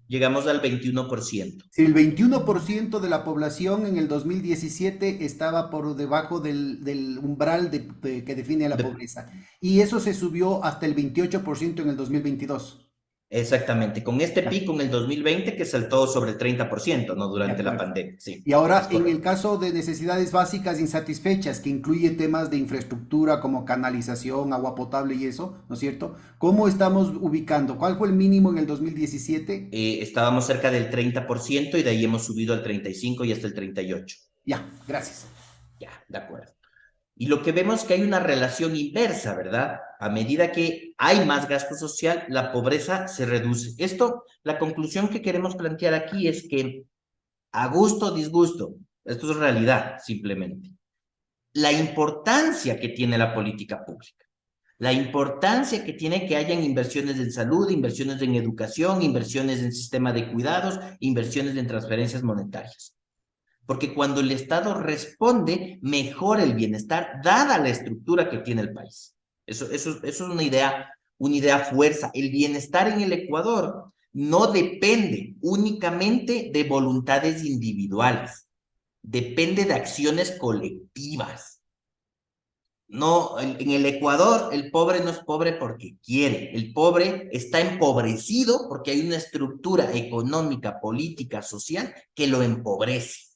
llegamos al 21%. Si el 21% de la población en el 2017 estaba por debajo del umbral que define a la De, pobreza, y eso se subió hasta el 28% en el 2022. Exactamente, con este Ya, pico en el 2020 que saltó sobre el 30%, ¿no? de Durante la acuerdo. pandemia, sí, Y es ahora, en el correcto. caso de necesidades básicas insatisfechas, que incluye temas de infraestructura como canalización, agua potable y eso, ¿no es cierto? ¿Cómo estamos ubicando? ¿Cuál fue el mínimo en el 2017? Estábamos cerca del 30% y de ahí hemos subido al 35 y hasta el 38. Ya, gracias. Ya, de acuerdo. Y lo que vemos es que hay una relación inversa, ¿verdad? A medida que hay más gasto social, la pobreza se reduce. Esto, la conclusión que queremos plantear aquí es que a gusto o disgusto, esto es realidad simplemente, la importancia que tiene la política pública, la importancia que tiene que hayan inversiones en salud, inversiones en educación, inversiones en sistema de cuidados, inversiones en transferencias monetarias. Porque cuando el Estado responde, mejora el bienestar, dada la estructura que tiene el país. Eso es una idea fuerza. El bienestar en el Ecuador no depende únicamente de voluntades individuales, depende de acciones colectivas. No, en el Ecuador el pobre no es pobre porque quiere, el pobre está empobrecido porque hay una estructura económica, política, social que lo empobrece.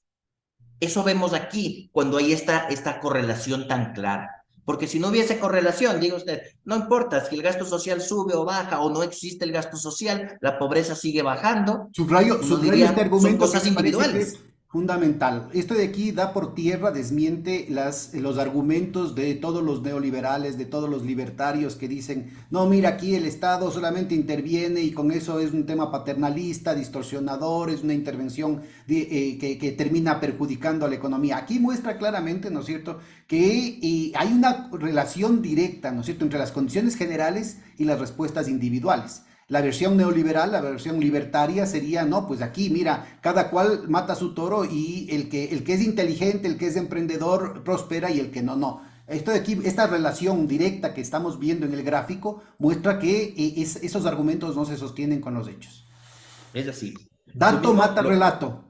Eso vemos aquí cuando hay esta correlación tan clara. Porque si no hubiese correlación, diga usted, no importa si el gasto social sube o baja o no existe el gasto social, la pobreza sigue bajando, Subrayo, uno subrayo este diría, son argumento que cosas me parece que es individuales. fundamental. Esto de aquí da por tierra, desmiente los argumentos de todos los neoliberales, de todos los libertarios que dicen, no, mira, aquí el Estado solamente interviene y con eso es un tema paternalista, distorsionador, es una intervención que termina perjudicando a la economía. Aquí muestra claramente, ¿no es cierto?, que hay una relación directa, ¿no es cierto?, entre las condiciones generales y las respuestas individuales. La versión neoliberal, la versión libertaria sería, no, pues aquí, mira, cada cual mata su toro y el que es inteligente, el que es emprendedor, prospera y el que no, no. Esto de aquí, esta relación directa que estamos viendo en el gráfico muestra que esos argumentos no se sostienen con los hechos. Es así. Lo Dato mismo, mata relato.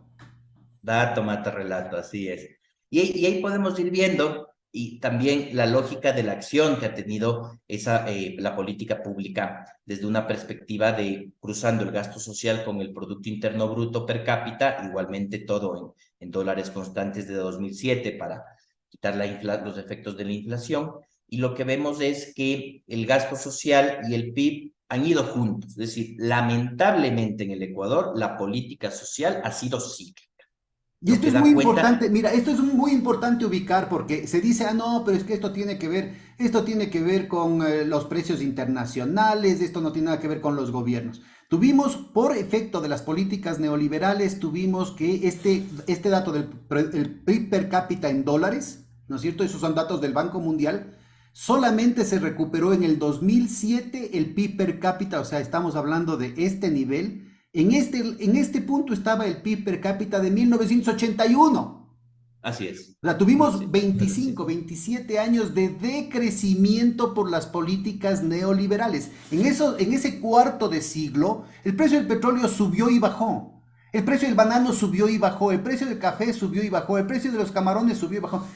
dato mata relato, así es. Y ahí podemos ir viendo y también la lógica de la acción que ha tenido la política pública desde una perspectiva de cruzando el gasto social con el Producto Interno Bruto per cápita, igualmente todo en dólares constantes de 2007 para quitar los efectos de la inflación. Y lo que vemos es que el gasto social y el PIB han ido juntos. Es decir, lamentablemente en el Ecuador la política social ha sido cíclica, Y lo esto que es muy da cuenta. importante, mira, esto es muy importante ubicar porque se dice, ah, no, pero es que esto tiene que ver con los precios internacionales, esto no tiene nada que ver con los gobiernos. Tuvimos, por efecto de las políticas neoliberales, tuvimos que este dato el PIB per cápita en dólares, ¿no es cierto? Esos son datos del Banco Mundial. Solamente se recuperó en el 2007 el PIB per cápita, o sea, estamos hablando de este nivel. En este punto estaba el PIB per cápita de 1981. Así es. O sea, Así tuvimos es. Pero 25, sí. 27 años de decrecimiento por las políticas neoliberales. En ese cuarto de siglo, el precio del petróleo subió y bajó. El precio del banano subió y bajó. El precio del café subió y bajó. El precio de los camarones subió y bajó.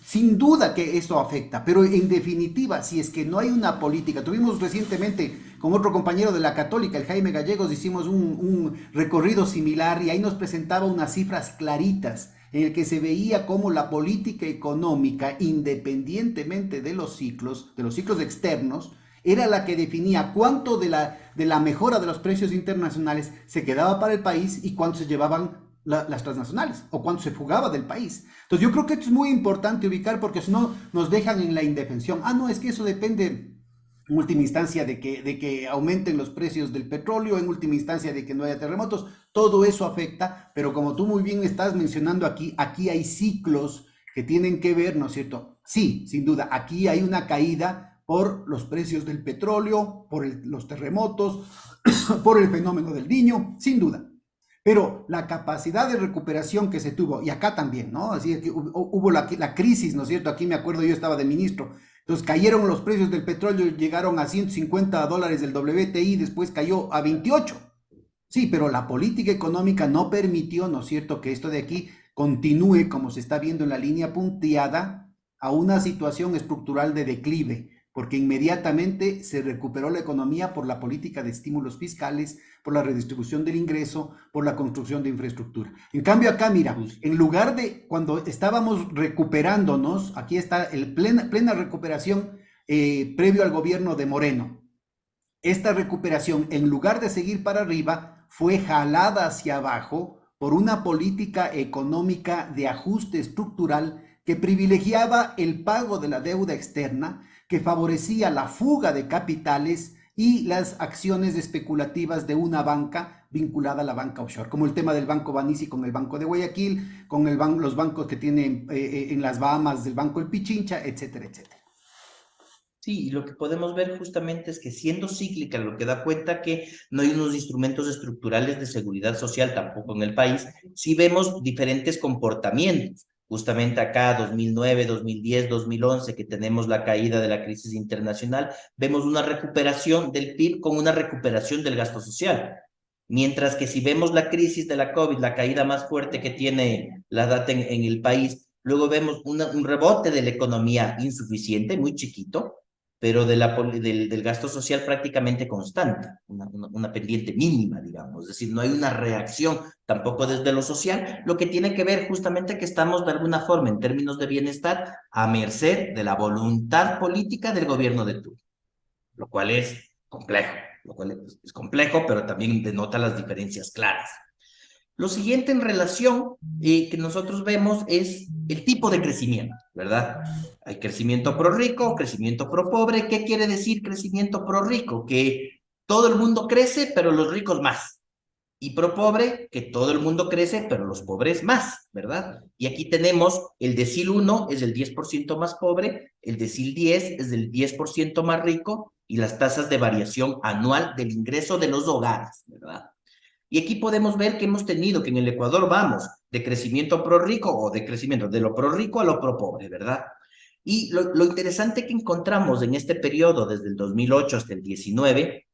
Sin duda que esto afecta, pero en definitiva, si es que no hay una política, tuvimos recientemente con otro compañero de la Católica, el Jaime Gallegos, hicimos un recorrido similar y ahí nos presentaba unas cifras claritas en el que se veía cómo la política económica, independientemente de los ciclos externos, era la que definía cuánto de la mejora de los precios internacionales se quedaba para el país y cuánto se llevaban las transnacionales o cuánto se fugaba del país. Entonces yo creo que esto es muy importante ubicar porque si no nos dejan en la indefensión. Ah, no, es que eso depende en última instancia de que aumenten los precios del petróleo, en última instancia de que no haya terremotos, todo eso afecta, pero como tú muy bien estás mencionando aquí hay ciclos que tienen que ver, ¿no es cierto? Sí, sin duda, aquí hay una caída por los precios del petróleo, por los terremotos, por el fenómeno del Niño, sin duda. Pero la capacidad de recuperación que se tuvo, y acá también, ¿no? Así es que hubo la crisis, ¿no es cierto? Aquí me acuerdo, yo estaba de ministro. Entonces cayeron los precios del petróleo, llegaron a $150 del WTI, después cayó a 28. Sí, pero la política económica no permitió, ¿no es cierto?, que esto de aquí continúe, como se está viendo en la línea punteada, a una situación estructural de declive. porque inmediatamente se recuperó la economía por la política de estímulos fiscales, por la redistribución del ingreso, por la construcción de infraestructura. En cambio acá, mira, en lugar de cuando estábamos recuperándonos, aquí está el plena recuperación previo al gobierno de Moreno. Esta recuperación, en lugar de seguir para arriba, fue jalada hacia abajo por una política económica de ajuste estructural que privilegiaba el pago de la deuda externa, que favorecía la fuga de capitales y las acciones especulativas de una banca vinculada a la banca offshore, como el tema del Banco Banisi con el Banco de Guayaquil, con los bancos que tienen en las Bahamas del Banco El Pichincha, etcétera, etcétera. Sí, y lo que podemos ver justamente es que siendo cíclica, lo que da cuenta que no hay unos instrumentos estructurales de seguridad social tampoco en el país, sí vemos diferentes comportamientos. Justamente acá, 2009, 2010, 2011, que tenemos la caída de la crisis internacional, vemos una recuperación del PIB con una recuperación del gasto social. Mientras que si vemos la crisis de la COVID, la caída más fuerte que tiene la data en el país, luego vemos un rebote de la economía insuficiente, muy chiquito, pero del gasto social prácticamente constante, una pendiente mínima, digamos, es decir, no hay una reacción tampoco desde lo social, lo que tiene que ver justamente que estamos de alguna forma en términos de bienestar a merced de la voluntad política del gobierno de turno, lo cual es complejo, pero también denota las diferencias claras. Lo siguiente en relación que nosotros vemos es el tipo de crecimiento, ¿verdad? Hay crecimiento pro rico, crecimiento pro pobre. ¿Qué quiere decir crecimiento pro rico? Que todo el mundo crece, pero los ricos más. Y pro pobre, que todo el mundo crece, pero los pobres más, ¿verdad? Y aquí tenemos el decil 1 es el 10% más pobre, el decil 10 es el 10% más rico y las tasas de variación anual del ingreso de los hogares, ¿verdad? Y aquí podemos ver que hemos tenido que en el Ecuador vamos de crecimiento pro rico o de crecimiento de lo pro rico a lo pro pobre, ¿verdad? Y lo interesante que encontramos en este periodo, desde el 2008 hasta el 19,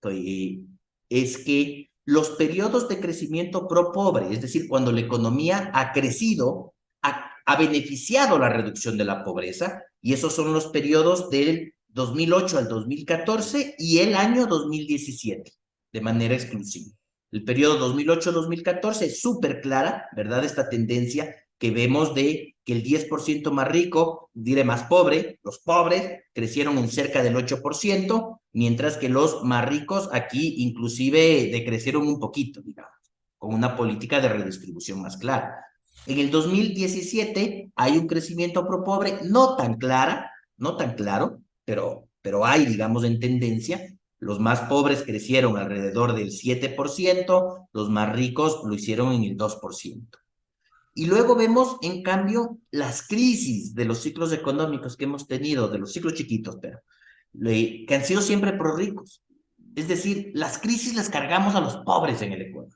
es que los periodos de crecimiento pro pobre, es decir, cuando la economía ha crecido, ha beneficiado la reducción de la pobreza, y esos son los periodos del 2008 al 2014 y el año 2017, de manera exclusiva. El periodo 2008-2014 es súper clara, ¿verdad? Esta tendencia que vemos de que el 10% más rico, diré más pobre, los pobres crecieron en cerca del 8%, mientras que los más ricos aquí inclusive decrecieron un poquito, digamos, con una política de redistribución más clara. En el 2017 hay un crecimiento pro pobre no tan clara, no tan claro, pero hay, digamos, en tendencia. Los más pobres crecieron alrededor del 7%, los más ricos lo hicieron en el 2%. Y luego vemos, en cambio, las crisis de los ciclos económicos que hemos tenido, de los ciclos chiquitos, pero que han sido siempre pro ricos. Es decir, las crisis las cargamos a los pobres en el Ecuador.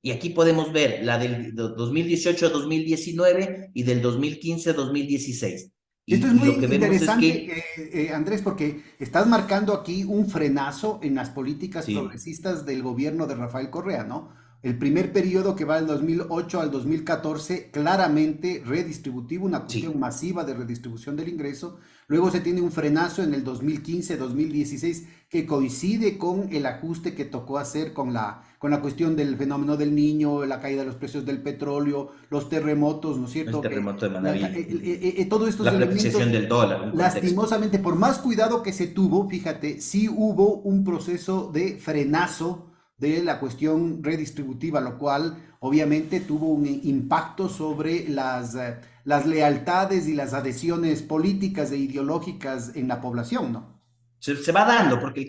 Y aquí podemos ver la del 2018-2019 y del 2015-2016. Esto es Y muy lo que vemos es interesante, que, Andrés, porque estás marcando aquí un frenazo en las políticas sí, progresistas del gobierno de Rafael Correa, ¿no? El primer periodo que va del 2008 al 2014, claramente redistributivo, una cuestión sí, masiva de redistribución del ingreso. Luego se tiene un frenazo en el 2015-2016 que coincide con el ajuste que tocó hacer con la cuestión del fenómeno del niño, la caída de los precios del petróleo, los terremotos, ¿no es el cierto? terremoto de Manaví, Todos estos la elementos, depreciación del dólar, un contexto. lastimosamente, por más cuidado que se tuvo, fíjate, sí hubo un proceso de frenazo de la cuestión redistributiva, lo cual obviamente tuvo un impacto sobre las lealtades y las adhesiones políticas e ideológicas en la población, ¿no? Se va dando, porque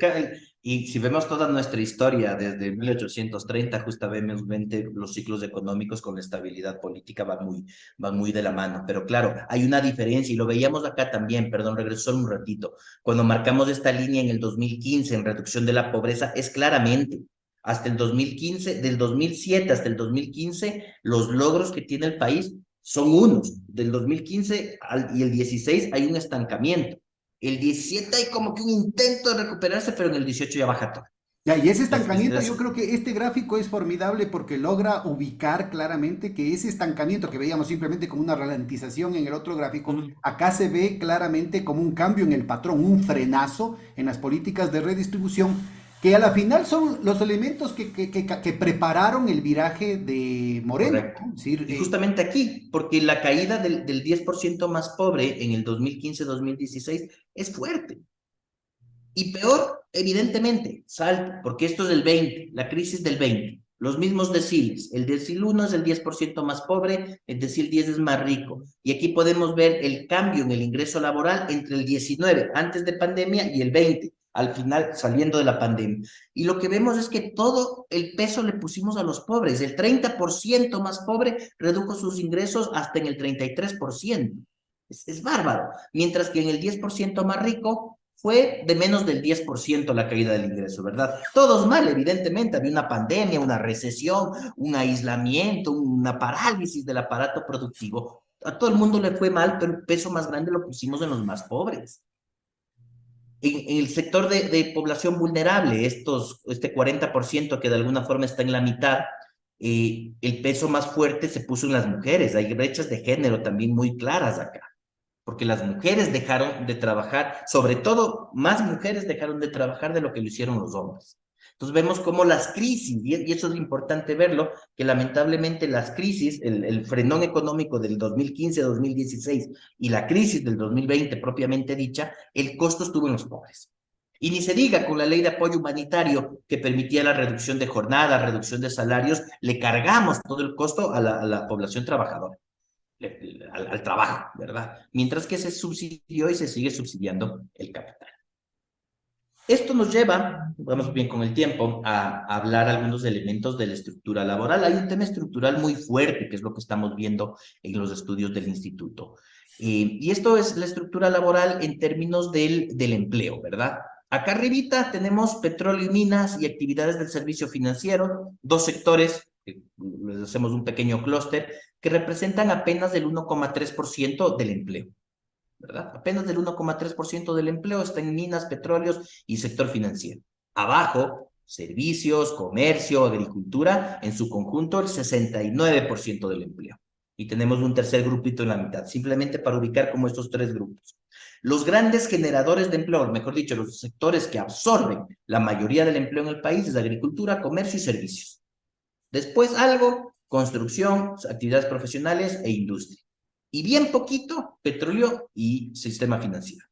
y si vemos toda nuestra historia desde 1830, justamente los ciclos económicos con la estabilidad política van muy de la mano. Pero claro, hay una diferencia y lo veíamos acá también, perdón, regreso solo un ratito. Cuando marcamos esta línea en el 2015 en reducción de la pobreza, es claramente hasta el 2015, del 2007 hasta el 2015, los logros que tiene el país son unos. Del 2015 y el 16 hay un estancamiento. El 17 hay como que un intento de recuperarse, pero en el 18 ya baja todo. Ya, y ese Es estancamiento, yo las- creo que este gráfico es formidable porque logra ubicar claramente que ese estancamiento que veíamos simplemente como una ralentización en el otro gráfico, Ujú. acá se ve claramente como un cambio en el patrón, un frenazo en las políticas de redistribución, que a la final son los elementos que prepararon el viraje de Moreno, Correcto. ¿no? Es decir, Y justamente aquí, porque la caída del 10% más pobre en el 2015-2016 es fuerte. Y peor, evidentemente, salta, porque esto es del 20, la crisis del 20. Los mismos deciles. El decil 1 es el 10% más pobre, el decil 10 es más rico. Y aquí podemos ver el cambio en el ingreso laboral entre el 19, antes de pandemia, y el 20, al final, saliendo de la pandemia. Y lo que vemos es que todo el peso le pusimos a los pobres. El 30% más pobre redujo sus ingresos hasta en el 33%. Es bárbaro. Mientras que en el 10% más rico fue de menos del 10% la caída del ingreso, ¿verdad? Todos mal, evidentemente, había una pandemia, una recesión, un aislamiento, una parálisis del aparato productivo. A todo el mundo le fue mal, pero el peso más grande lo pusimos en los más pobres. En el sector de población vulnerable, este 40% que de alguna forma está en la mitad, el peso más fuerte se puso en las mujeres. Hay brechas de género también muy claras acá porque las mujeres dejaron de trabajar, sobre todo más mujeres dejaron de trabajar de lo que lo hicieron los hombres. Entonces vemos cómo las crisis, y eso es importante verlo, que lamentablemente las crisis, el frenón económico del 2015-2016 y la crisis del 2020 propiamente dicha, el costo estuvo en los pobres. Y ni se diga con la ley de apoyo humanitario que permitía la reducción de jornada, reducción de salarios, le cargamos todo el costo a la población trabajadora al trabajo, ¿verdad? Mientras que se subsidió y se sigue subsidiando el capital. Esto nos lleva, vamos bien con el tiempo, a hablar algunos elementos de la estructura laboral. Hay un tema estructural muy fuerte, que es lo que estamos viendo en los estudios del instituto. Y esto es la estructura laboral en términos del empleo, ¿verdad? Acá arribita tenemos petróleo y minas y actividades del servicio financiero, dos sectores, les hacemos un pequeño clúster, que representan apenas el 1,3% del empleo. ¿Verdad? Apenas del 1,3% del empleo está en minas, petróleos y sector financiero. Abajo, servicios, comercio, agricultura, en su conjunto el 69% del empleo. Y tenemos un tercer grupito en la mitad, simplemente para ubicar como estos tres grupos. Los grandes generadores de empleo, mejor dicho, los sectores que absorben la mayoría del empleo en el país es agricultura, comercio y servicios. Después algo, construcción, actividades profesionales e industria. Y bien poquito, petróleo y sistema financiero.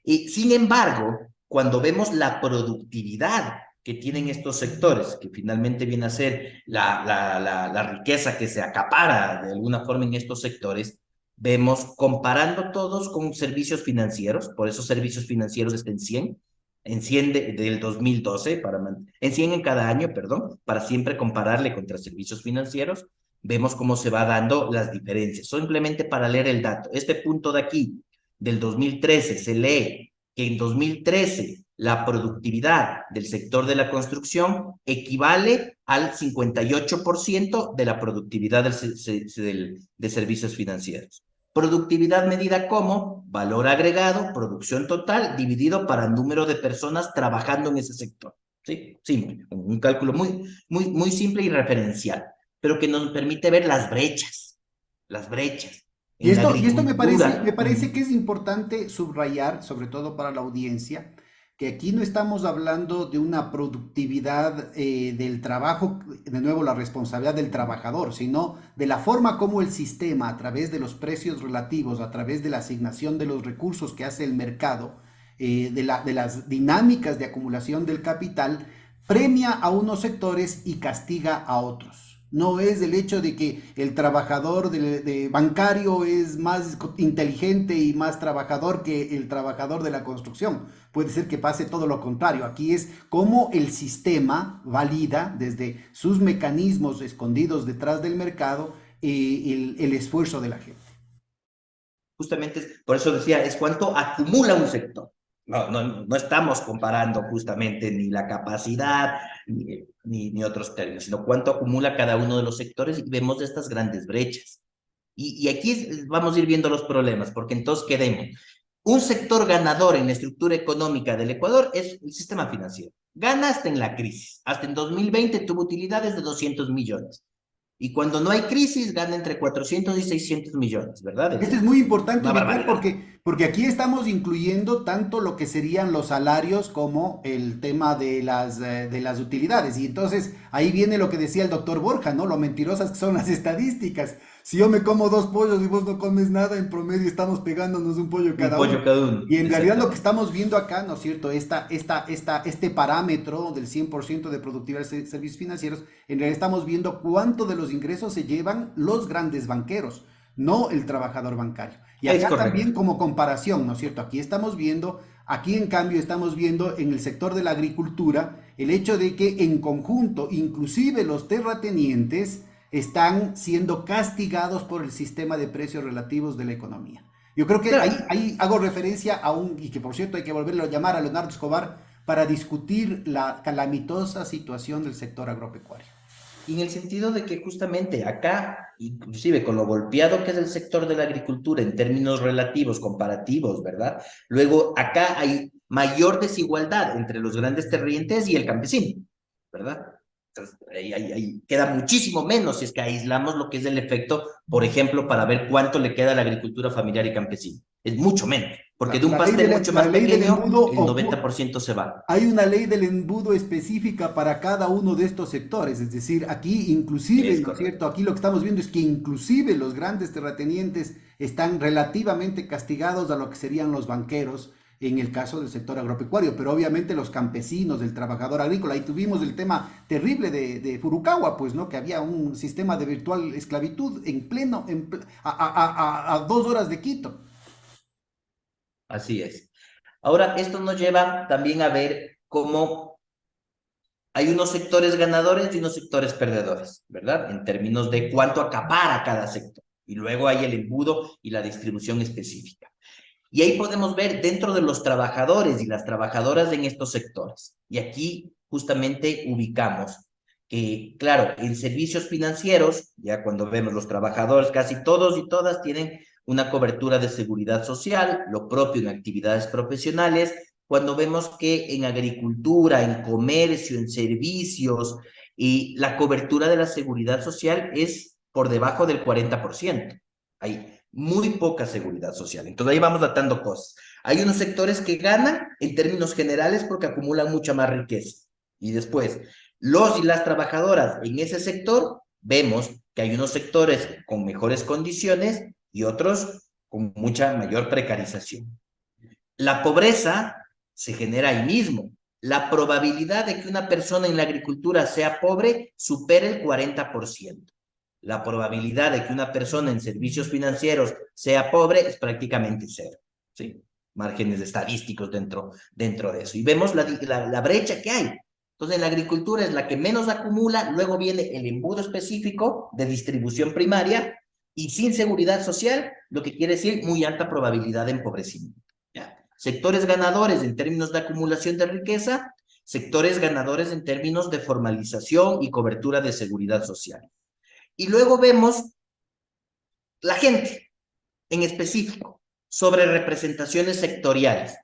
Y sin embargo, cuando vemos la productividad que tienen estos sectores, que finalmente viene a ser la riqueza que se acapara de alguna forma en estos sectores, vemos comparando todos con servicios financieros, por eso servicios financieros están en 100 del 2012, en 100 en cada año, perdón, para siempre compararle contra servicios financieros, vemos cómo se va dando las diferencias. Simplemente para leer el dato, este punto de aquí, del 2013, se lee que en 2013 la productividad del sector de la construcción equivale al 58% de la productividad de servicios financieros. Productividad medida como valor agregado, producción total, dividido para número de personas trabajando en ese sector. ¿Sí? Simple, un cálculo muy simple y referencial, pero que nos permite ver las brechas Y en la esto me agricultura. parece que es importante subrayar, sobre todo para la audiencia, que aquí no estamos hablando de una productividad del trabajo, de nuevo la responsabilidad del trabajador, sino de la forma como el sistema, a través de los precios relativos, a través de la asignación de los recursos que hace el mercado, de las dinámicas de acumulación del capital, premia a unos sectores y castiga a otros. No es el hecho de que el trabajador de bancario es más inteligente y más trabajador que el trabajador de la construcción. Puede ser que pase todo lo contrario. Aquí es cómo el sistema valida desde sus mecanismos escondidos detrás del mercado el esfuerzo de la gente. Justamente, por eso decía, es cuánto acumula un sector. No estamos comparando justamente ni la capacidad ni otros términos, sino cuánto acumula cada uno de los sectores y vemos estas grandes brechas. Y aquí vamos a ir viendo los problemas, porque entonces quedemos. Un sector ganador en la estructura económica del Ecuador es el sistema financiero. Gana hasta en la crisis. Hasta en 2020 tuvo utilidades de 200 millones. Y cuando no hay crisis, gana entre 400 y 600 millones, ¿verdad? Esto Es es muy importante una ubicar barbaridad. porque aquí estamos incluyendo tanto lo que serían los salarios como el tema de las utilidades. Y entonces ahí viene lo que decía el doctor Borja, ¿no? Lo mentirosas que son las estadísticas. Si yo me como dos pollos y vos no comes nada, en promedio estamos pegándonos un pollo Un cada uno. pollo cada uno, Y en realidad lo que exactamente. estamos viendo acá, ¿no es cierto? Este parámetro del 100% de productividad de servicios financieros, en realidad estamos viendo cuánto de los ingresos se llevan los grandes banqueros, no el trabajador bancario. Y Es acá correcto. también como comparación, ¿no es cierto? Aquí en cambio estamos viendo en el sector de la agricultura el hecho de que en conjunto, inclusive los terratenientes, están siendo castigados por el sistema de precios relativos de la economía. Yo creo que Claro, ahí hago referencia a y que por cierto hay que volverlo a llamar a Leonardo Escobar para discutir la calamitosa situación del sector agropecuario. y en el sentido de que justamente acá, inclusive con lo golpeado que es el sector de la agricultura en términos relativos, comparativos, ¿verdad? Luego acá hay mayor desigualdad entre los grandes terratenientes y el campesino, ¿verdad? Entonces, ahí queda muchísimo menos si es que aislamos lo que es el efecto, por ejemplo, para ver cuánto le queda a la agricultura familiar y campesina. Es mucho menos, porque Claro, de un pastel mucho la más ley del pequeño, embudo el 90% se va. hay una ley del embudo específica para cada uno de estos sectores, es decir, aquí inclusive, Es ¿no es cierto? correcto. Aquí lo que estamos viendo es que inclusive los grandes terratenientes están relativamente castigados a lo que serían los banqueros en el caso del sector agropecuario, pero obviamente los campesinos, del trabajador agrícola, ahí tuvimos el tema terrible de Furukawa, pues, ¿no? Que había un sistema de virtual esclavitud en pleno, a 2 horas de Quito. Así es. Ahora, esto nos lleva también a ver cómo hay unos sectores ganadores y unos sectores perdedores, ¿verdad? En términos de cuánto acapara cada sector. Y luego hay el embudo y la distribución específica. Y ahí podemos ver dentro de los trabajadores y las trabajadoras en estos sectores. Y aquí justamente ubicamos que, claro, en servicios financieros, ya cuando vemos los trabajadores, casi todos y todas tienen una cobertura de seguridad social, lo propio en actividades profesionales, cuando vemos que en agricultura, en comercio, en servicios, y la cobertura de la seguridad social es por debajo del 40%. Hay muy poca seguridad social. Entonces ahí vamos datando cosas. Hay unos sectores que ganan en términos generales porque acumulan mucha más riqueza. Y después, los y las trabajadoras en ese sector, vemos que hay unos sectores con mejores condiciones y otros con mucha mayor precarización. La pobreza se genera ahí mismo. La probabilidad de que una persona en la agricultura sea pobre supera el 40%. La probabilidad de que una persona en servicios financieros sea pobre es prácticamente cero. ¿Sí? Márgenes estadísticos dentro de eso. Y vemos la brecha que hay. Entonces, en la agricultura es la que menos acumula, luego viene el embudo específico de distribución primaria y sin seguridad social, lo que quiere decir muy alta probabilidad de empobrecimiento. ¿Ya? Sectores ganadores en términos de acumulación de riqueza, sectores ganadores en términos de formalización y cobertura de seguridad social. Y luego vemos la gente en específico, sobre representaciones sectoriales.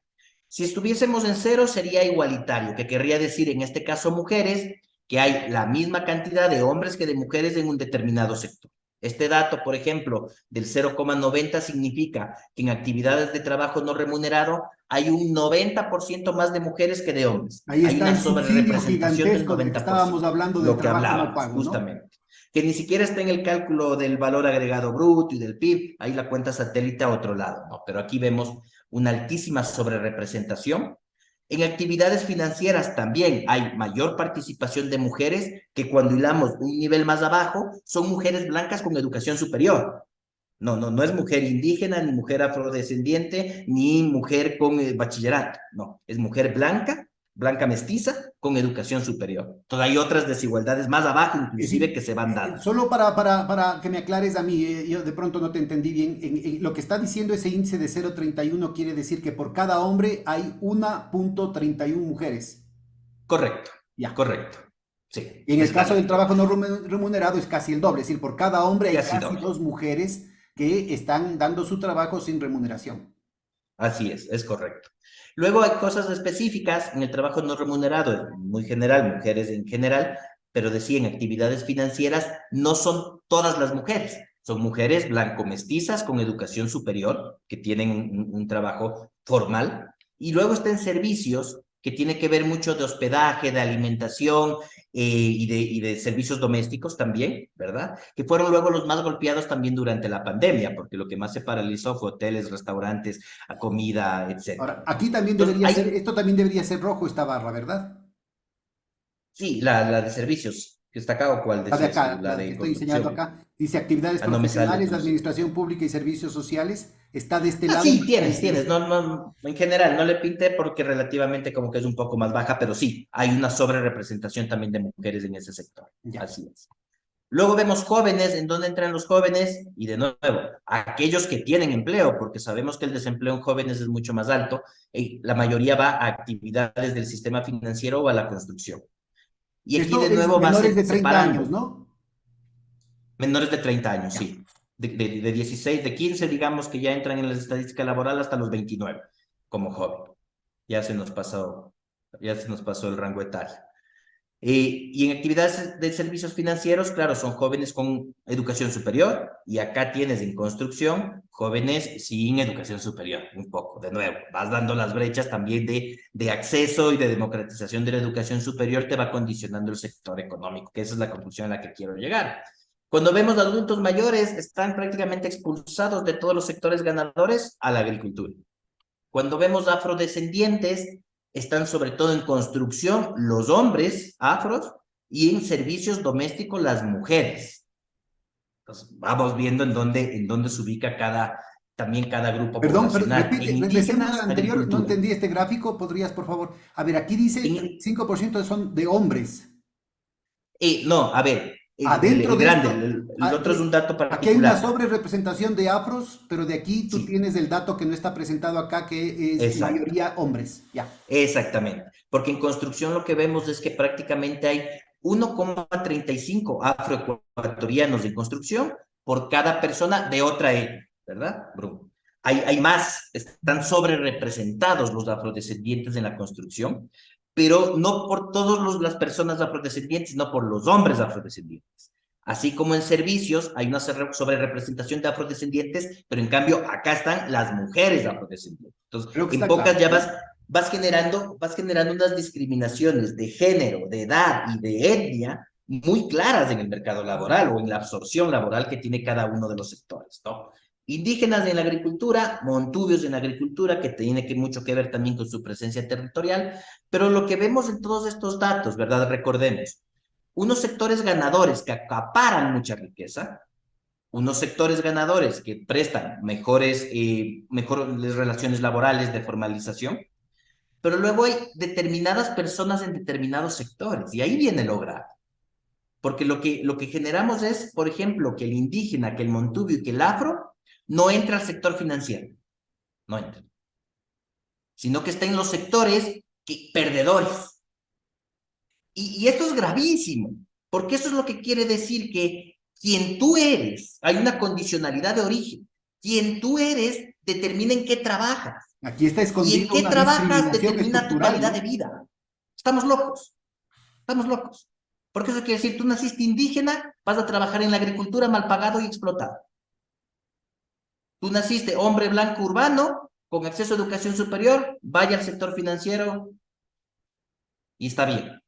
Si estuviésemos en cero sería igualitario, que querría decir en este caso mujeres, que hay la misma cantidad de hombres que de mujeres en un determinado sector. Este dato, por ejemplo, del 0,90 significa que en actividades de trabajo no remunerado hay un 90% más de mujeres que de hombres. Ahí Hay está una el subsidio sobrerepresentación del gigantesco del que estábamos 90%, hablando del lo que trabajo no hablábamos, pago, ¿no? justamente. Que ni siquiera está en el cálculo del valor agregado bruto y del PIB, ahí la cuenta satélite a otro lado, ¿no? Pero aquí vemos una altísima sobrerepresentación. En actividades financieras también hay mayor participación de mujeres que cuando hilamos un nivel más abajo son mujeres blancas con educación superior. No es mujer indígena, ni mujer afrodescendiente, ni mujer con bachillerato. No, es mujer blanca, blanca mestiza, con educación superior. Entonces hay otras desigualdades más abajo, Es inclusive, decir, que se van dando. solo para que me aclares a mí, yo de pronto no te entendí bien, lo que está diciendo ese índice de 0,31 quiere decir que por cada hombre hay 1,31 mujeres. Correcto, Ya. correcto. Sí, Y en el es la caso del realidad. trabajo no remunerado es casi el doble, es decir, por cada hombre hay Casi casi doble. 2 mujeres que están dando su trabajo sin remuneración. es correcto. Luego hay cosas específicas en el trabajo no remunerado, es muy general, mujeres en general, pero decía en actividades financieras no son todas las mujeres, son mujeres blanco-mestizas con educación superior que tienen un trabajo formal, y luego está en servicios que tiene que ver mucho de hospedaje, de alimentación y de servicios domésticos también, ¿verdad? Que fueron luego los más golpeados también durante la pandemia, porque lo que más se paralizó fue hoteles, restaurantes, a comida, etcétera. Ahora, aquí también Entonces, debería ser, hay, esto también debería ser rojo esta barra, ¿verdad? sí, la de servicios, que está acá o cuál La de decías tú, acá, la la que de estoy señalando construcción. acá, dice actividades Ah, no me sale profesionales, entonces. administración pública y servicios sociales. Está de este Ah, lado, sí, dice tienes, no, no, en general, no le pinté porque relativamente como que es un poco más baja, pero sí, hay una sobre representación también de mujeres en ese sector, ya. así es. Luego vemos jóvenes, ¿en dónde entran los jóvenes? Y de nuevo, aquellos que tienen empleo, porque sabemos que el desempleo en jóvenes es mucho más alto, y la mayoría va a actividades del sistema financiero o a la construcción. Y aquí Esto de es nuevo va menores de 30 años, separando. ¿no? Menores de 30 años, Ya. sí. De 16, de 15, digamos que ya entran en las estadísticas laborales hasta los 29 como joven. Ya se nos pasó, ya se nos pasó el rango etario. Y en actividades de servicios financieros, claro, son jóvenes con educación superior y acá tienes en construcción jóvenes sin educación superior, un poco, de nuevo, vas dando las brechas también de acceso y de democratización de la educación superior, te va condicionando el sector económico, que esa es la conclusión a la que quiero llegar. Cuando vemos adultos mayores, están prácticamente expulsados de todos los sectores ganadores a la agricultura. Cuando vemos afrodescendientes, están sobre todo en construcción los hombres afros y en servicios domésticos las mujeres. Entonces, vamos viendo en dónde se ubica también cada grupo Perdón, pero poblacional. En repite, regresemos al indígenas, anterior, no agricultura. entendí este gráfico, ¿podrías, por favor? A ver, aquí dice En, 35% son de hombres. no, a ver, Adentro el de grande, esto, el otro es un dato aquí hay una particular. sobre representación de afros, pero de aquí tú Sí, tienes el dato que no está presentado acá, que es exacto. mayoría hombres. Ya. Exactamente, porque en construcción lo que vemos es que prácticamente hay 1,35 afroecuatorianos en construcción por cada persona de otra etnia, ¿verdad, Bruno? Hay más, están sobre representados los afrodescendientes en la construcción, pero no por todas las personas afrodescendientes, no por los hombres afrodescendientes. Así como en servicios hay una sobre representación de afrodescendientes, pero en cambio acá están las mujeres afrodescendientes. Entonces, Creo que en está claro. pocas ya vas generando unas discriminaciones de género, de edad y de etnia muy claras en el mercado laboral o en la absorción laboral que tiene cada uno de los sectores, ¿no? Indígenas en la agricultura, montubios en la agricultura, que tiene mucho que ver también con su presencia territorial, pero lo que vemos en todos estos datos, ¿verdad? Recordemos, unos sectores ganadores que acaparan mucha riqueza, unos sectores ganadores que prestan mejores relaciones laborales de formalización, pero luego hay determinadas personas en determinados sectores y ahí viene lo grave. Porque lo que generamos es, por ejemplo, que el indígena, que el montubio y que el afro no entra al sector financiero, no entra, sino que está en los sectores perdedores. Y esto es gravísimo, porque eso es lo que quiere decir que quien tú eres, hay una condicionalidad de origen, quien tú eres determina en qué trabajas, Aquí está y en escondido qué una trabajas discriminación determina tu estructural, calidad de ¿no? vida. Estamos locos, estamos locos. Porque eso quiere decir, tú naciste indígena, vas a trabajar en la agricultura mal pagado y explotado. Tú naciste hombre blanco urbano, con acceso a educación superior, vaya al sector financiero y está bien.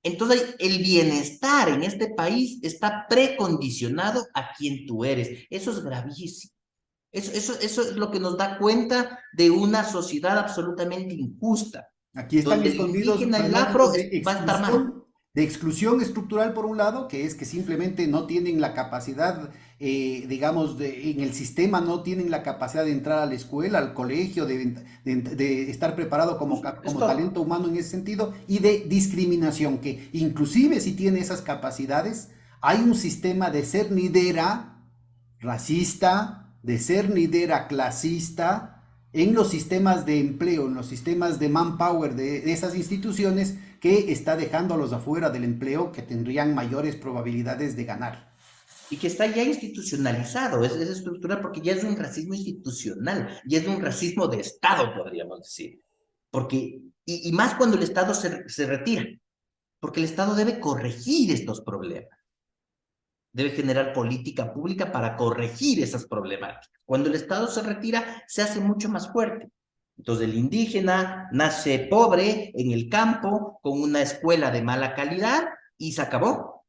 Entonces, el bienestar en este país está precondicionado a quien tú eres. Eso es gravísimo. Eso es lo que nos da cuenta de una sociedad absolutamente injusta, Aquí están donde el escondidos indígena, el afro, fenómenos va a estar mal. de exclusión estructural por un lado, que es que simplemente no tienen la capacidad, digamos, en el sistema no tienen la capacidad de entrar a la escuela, al colegio, de estar preparado como, como Esto, talento humano en ese sentido, y de discriminación, que inclusive si tiene esas capacidades, hay un sistema de cernidera racista, de cernidera clasista, en los sistemas de empleo, en los sistemas de manpower de esas instituciones que está dejando a los afuera del empleo que tendrían mayores probabilidades de ganar. y que está ya institucionalizado, es estructural porque ya es un racismo institucional, ya es un racismo de Estado, podríamos decir. Porque, y más cuando el Estado se retira, porque el Estado debe corregir estos problemas, debe generar política pública para corregir esas problemáticas. Cuando el Estado se retira, se hace mucho más fuerte. Entonces el indígena nace pobre en el campo, con una escuela de mala calidad, y se acabó.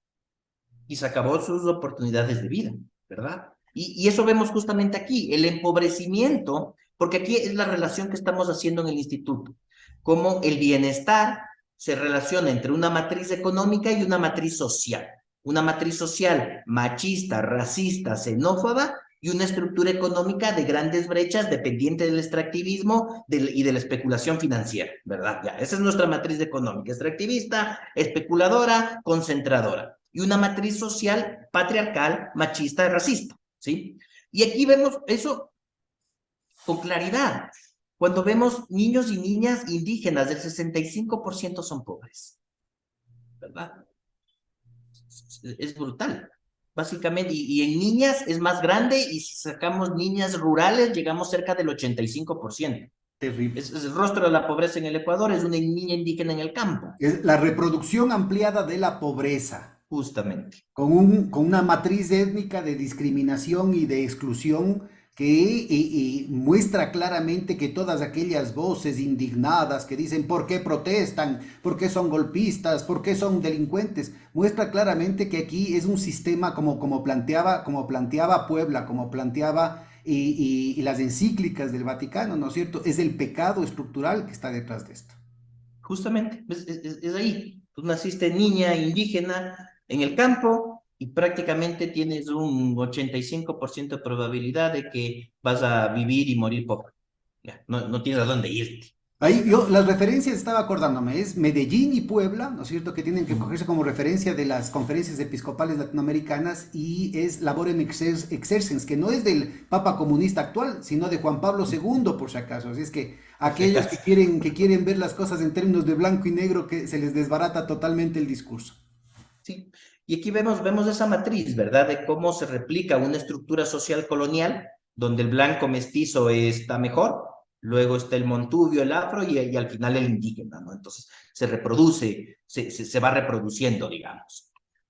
Y se acabó sus oportunidades de vida, ¿verdad? Y eso vemos justamente aquí, el empobrecimiento, porque aquí es la relación que estamos haciendo en el instituto, cómo el bienestar se relaciona entre una matriz económica y una matriz social machista, racista, xenófoba, y una estructura económica de grandes brechas dependiente del extractivismo y de la especulación financiera, ¿verdad? Ya, esa es nuestra matriz económica, extractivista, especuladora, concentradora, y una matriz social patriarcal, machista, racista, ¿sí? Y aquí vemos eso con claridad. Cuando vemos niños y niñas indígenas, el 65% son pobres, ¿verdad? Es brutal, básicamente, y en niñas es más grande, y si sacamos niñas rurales, llegamos cerca del 85%. Terrible. Es el rostro de la pobreza en el Ecuador, es una niña indígena en el campo. Es la reproducción ampliada de la pobreza, Justamente. con una matriz étnica de discriminación y de exclusión que muestra claramente que todas aquellas voces indignadas que dicen por qué protestan, por qué son golpistas, por qué son delincuentes, muestra claramente que aquí es un sistema como planteaba Puebla, como planteaba y las encíclicas del Vaticano, ¿no es cierto? Es el pecado estructural que está detrás de esto. Justamente, es ahí. Tú naciste niña indígena en el campo y prácticamente tienes un 85% de probabilidad de que vas a vivir y morir pobre. Ya, no tienes a dónde irte, Ahí yo básicamente. las referencias estaba acordándome, es Medellín y Puebla, ¿no es cierto?, que tienen que cogerse como referencia de las conferencias episcopales latinoamericanas y es Laborem Exercens, que no es del Papa comunista actual, sino de Juan Pablo II, por si acaso. Así es que Por si aquellos acaso. que quieren ver las cosas en términos de blanco y negro, que se les desbarata totalmente el discurso. Sí. Y aquí vemos esa matriz, ¿verdad? De cómo se replica una estructura social colonial, donde el blanco mestizo está mejor, luego está el montubio, el afro y al final el indígena, ¿no? Entonces se reproduce, se va reproduciendo, digamos.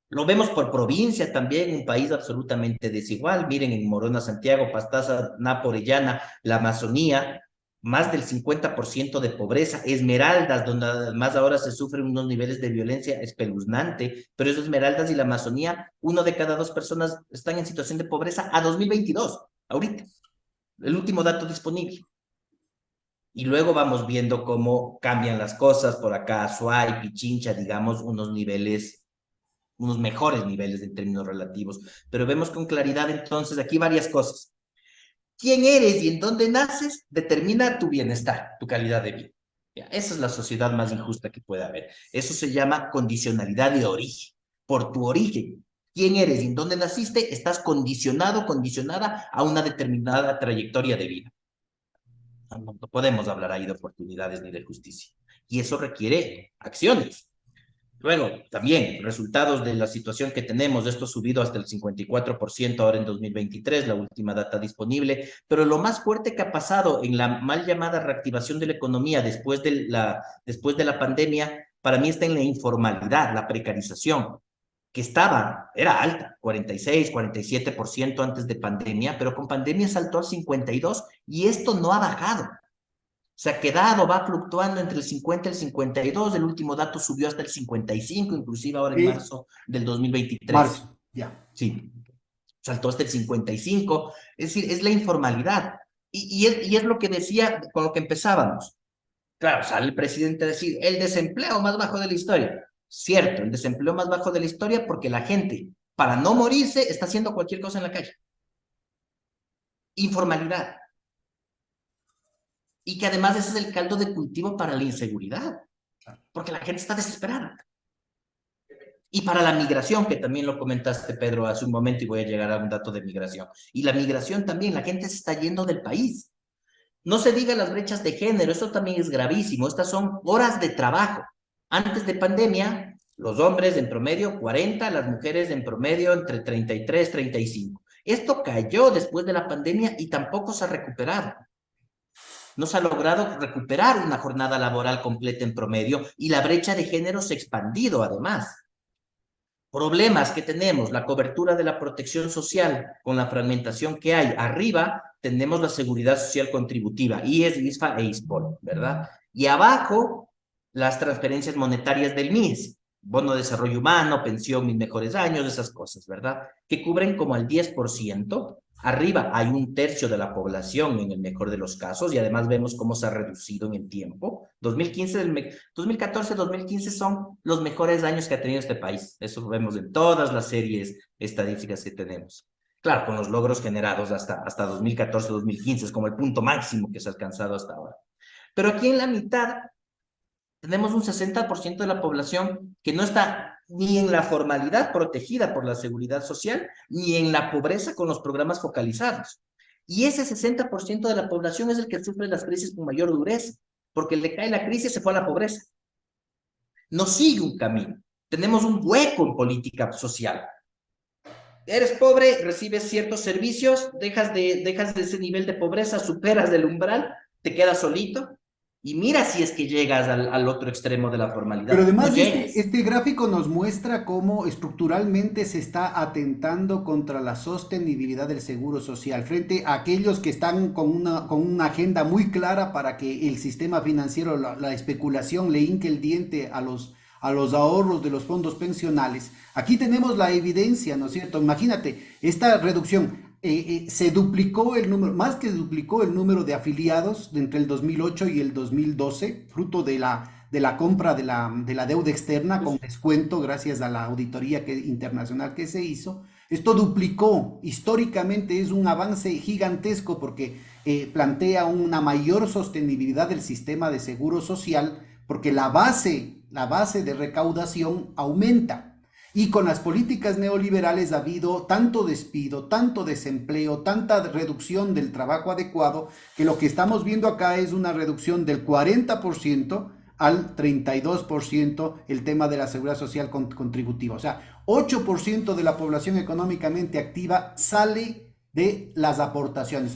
Lo vemos por provincia también, un país absolutamente desigual. Miren, en Morona, Santiago, Pastaza, Napo, Orellana, la Amazonía, más del 50% de pobreza. Esmeraldas, donde además ahora se sufren unos niveles de violencia espeluznante, pero eso Esmeraldas y la Amazonía, 1 de cada 2 personas están en situación de pobreza a 2022, ahorita, el último dato disponible. Y luego vamos viendo cómo cambian las cosas por acá, Azuay, Pichincha, digamos, unos mejores niveles en términos relativos, pero vemos con claridad entonces aquí varias cosas. Quién eres y en dónde naces determina tu bienestar, tu calidad de vida. Ya, esa es la sociedad más injusta que puede haber. Eso se llama condicionalidad de origen. Por tu origen, quién eres y en dónde naciste, estás condicionado, condicionada a una determinada trayectoria de vida. No podemos hablar ahí de oportunidades ni de justicia. Y eso requiere acciones. Luego, también, resultados de la situación que tenemos, esto ha subido hasta el 54% ahora en 2023, la última data disponible, pero lo más fuerte que ha pasado en la mal llamada reactivación de la economía después de la pandemia, para mí está en la informalidad, la precarización, que era alta, 46, 47% antes de pandemia, pero con pandemia saltó al 52% y esto no ha bajado. Se ha quedado, va fluctuando entre el 50 y el 52, el último dato subió hasta el 55, inclusive ahora en marzo del 2023. Marzo, ya. Sí, saltó hasta el 55, es decir, es la informalidad. Y es lo que decía con lo que empezábamos. Claro, sale el presidente a decir, el desempleo más bajo de la historia. Cierto, el desempleo más bajo de la historia porque la gente, para no morirse, está haciendo cualquier cosa en la calle. Informalidad. Y que además ese es el caldo de cultivo para la inseguridad, porque la gente está desesperada. Y para la migración, que también lo comentaste, Pedro, hace un momento, y voy a llegar a un dato de migración. Y la migración también, la gente se está yendo del país. No se diga las brechas de género, eso también es gravísimo. Estas son horas de trabajo. Antes de pandemia, Los hombres en promedio 40, las mujeres en promedio entre 33, 35. Esto cayó después de la pandemia y tampoco se ha recuperado. No se ha logrado recuperar una jornada laboral completa en promedio y la brecha de género se ha expandido además. Problemas que tenemos, la cobertura de la protección social con la fragmentación que hay. Arriba tenemos la seguridad social contributiva, IES, ISFA e ISPOL, ¿verdad? Y abajo, las transferencias monetarias del MIES, bono de desarrollo humano, pensión, mis mejores años, esas cosas, ¿verdad? Que cubren como al 10%. Arriba hay un tercio de la población en el mejor de los casos y además vemos cómo se ha reducido en el tiempo. 2014, 2015 son los mejores años que ha tenido este país. Eso lo vemos en todas las series estadísticas que tenemos. Claro, con los logros generados hasta 2014, 2015, es como el punto máximo que se ha alcanzado hasta ahora. Pero aquí en la mitad tenemos un 60% de la población que no está ni en la formalidad protegida por la seguridad social, ni en la pobreza con los programas focalizados. Y ese 60% de la población es el que sufre las crisis con mayor dureza, porque le cae la crisis y se fue a la pobreza. No sigue un camino. Tenemos un hueco en política social. Eres pobre, recibes ciertos servicios, dejas de ese nivel de pobreza, superas del umbral, te quedas solito, y mira si es que llegas al otro extremo de la Pero formalidad. No además llegues. este gráfico nos muestra cómo estructuralmente se está atentando contra la sostenibilidad del seguro social frente a aquellos que están con una agenda muy clara para que el sistema financiero, la especulación le hinque el diente a los ahorros de los fondos pensionales. Aquí tenemos la evidencia, ¿no es cierto? Imagínate, esta reducción, se duplicó el número, más que duplicó el número de afiliados entre el 2008 y el 2012, fruto de la compra de la deuda externa con descuento gracias a la auditoría internacional que se hizo. Esto duplicó, históricamente es un avance gigantesco porque plantea una mayor sostenibilidad del sistema de seguro social porque la base de recaudación aumenta. Y con las políticas neoliberales ha habido tanto despido, tanto desempleo, tanta reducción del trabajo adecuado, que lo que estamos viendo acá es una reducción del 40% al 32% el tema de la seguridad social contributiva. O sea, 8% de la población económicamente activa sale de las aportaciones.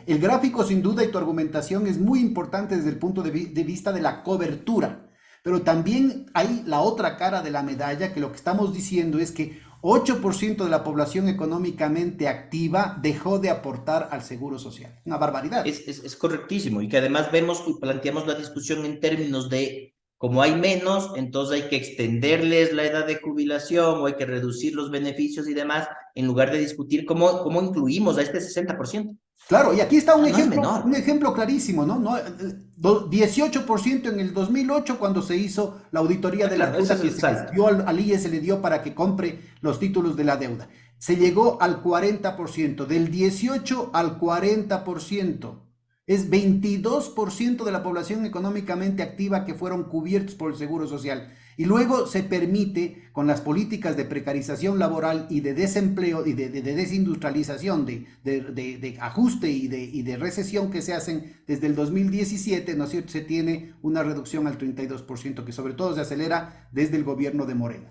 El gráfico sin duda y tu argumentación es muy importante desde el punto de vista de la cobertura. Pero también hay la otra cara de la medalla, que lo que estamos diciendo es que 8% de la población económicamente activa dejó de aportar al seguro social. Una barbaridad. Es correctísimo. Y que además vemos y planteamos la discusión en términos de, como hay menos, entonces hay que extenderles la edad de jubilación o hay que reducir los beneficios y demás, en lugar de discutir cómo incluimos a este 60%. Claro, y aquí está No es menor. un ejemplo clarísimo, ¿no? 18% en el 2008 cuando se hizo la auditoría de la Claro, esa deuda sí que es se les alta. dio al IE, se le dio para que compre los títulos de la deuda. Se llegó al 40%, del 18 al 40%. Es 22% de la población económicamente activa que fueron cubiertos por el Seguro Social. Y luego se permite, con las políticas de precarización laboral y de desempleo y de desindustrialización, de ajuste y de recesión que se hacen desde el 2017, ¿no es cierto? Se tiene una reducción al 32%, que sobre todo se acelera desde el gobierno de Morena.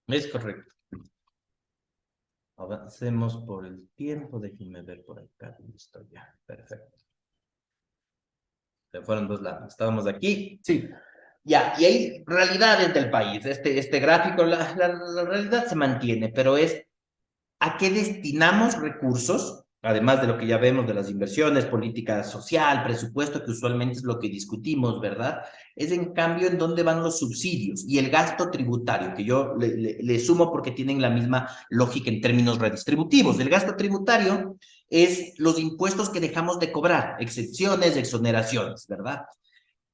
Es correcto. Avancemos por el tiempo. Déjenme ver por acá. Listo, ya. Perfecto. Se fueron dos lados. Estábamos aquí. Sí. Ya, y hay realidades del país. Este gráfico, la realidad se mantiene, pero es a qué destinamos recursos, además de lo que ya vemos de las inversiones, política social, presupuesto, que usualmente es lo que discutimos, ¿verdad? Es en cambio en dónde van los subsidios y el gasto tributario, que yo le sumo porque tienen la misma lógica en términos redistributivos. El gasto tributario es los impuestos que dejamos de cobrar, excepciones, exoneraciones, ¿verdad?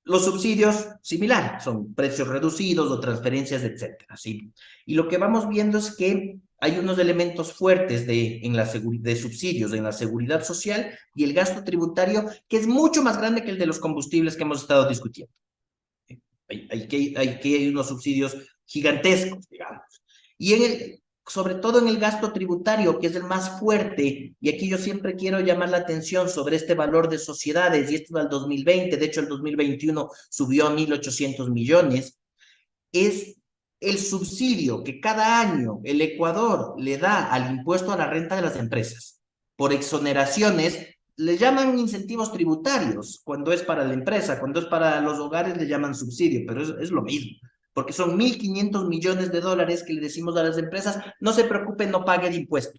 Los subsidios, similar, son precios reducidos o transferencias, etcétera, ¿sí? Y lo que vamos viendo es que hay unos elementos fuertes de subsidios en la seguridad social y el gasto tributario que es mucho más grande que el de los combustibles que hemos estado discutiendo. Hay unos subsidios gigantescos, digamos. Y sobre todo en el gasto tributario, que es el más fuerte, y aquí yo siempre quiero llamar la atención sobre este valor de sociedades, y esto es al 2020, de hecho el 2021 subió a 1.800 millones, es el subsidio que cada año el Ecuador le da al impuesto a la renta de las empresas por exoneraciones, le llaman incentivos tributarios cuando es para la empresa, cuando es para los hogares le llaman subsidio, pero es lo mismo, porque son 1.500 millones de dólares que le decimos a las empresas, no se preocupen, no paguen impuesto.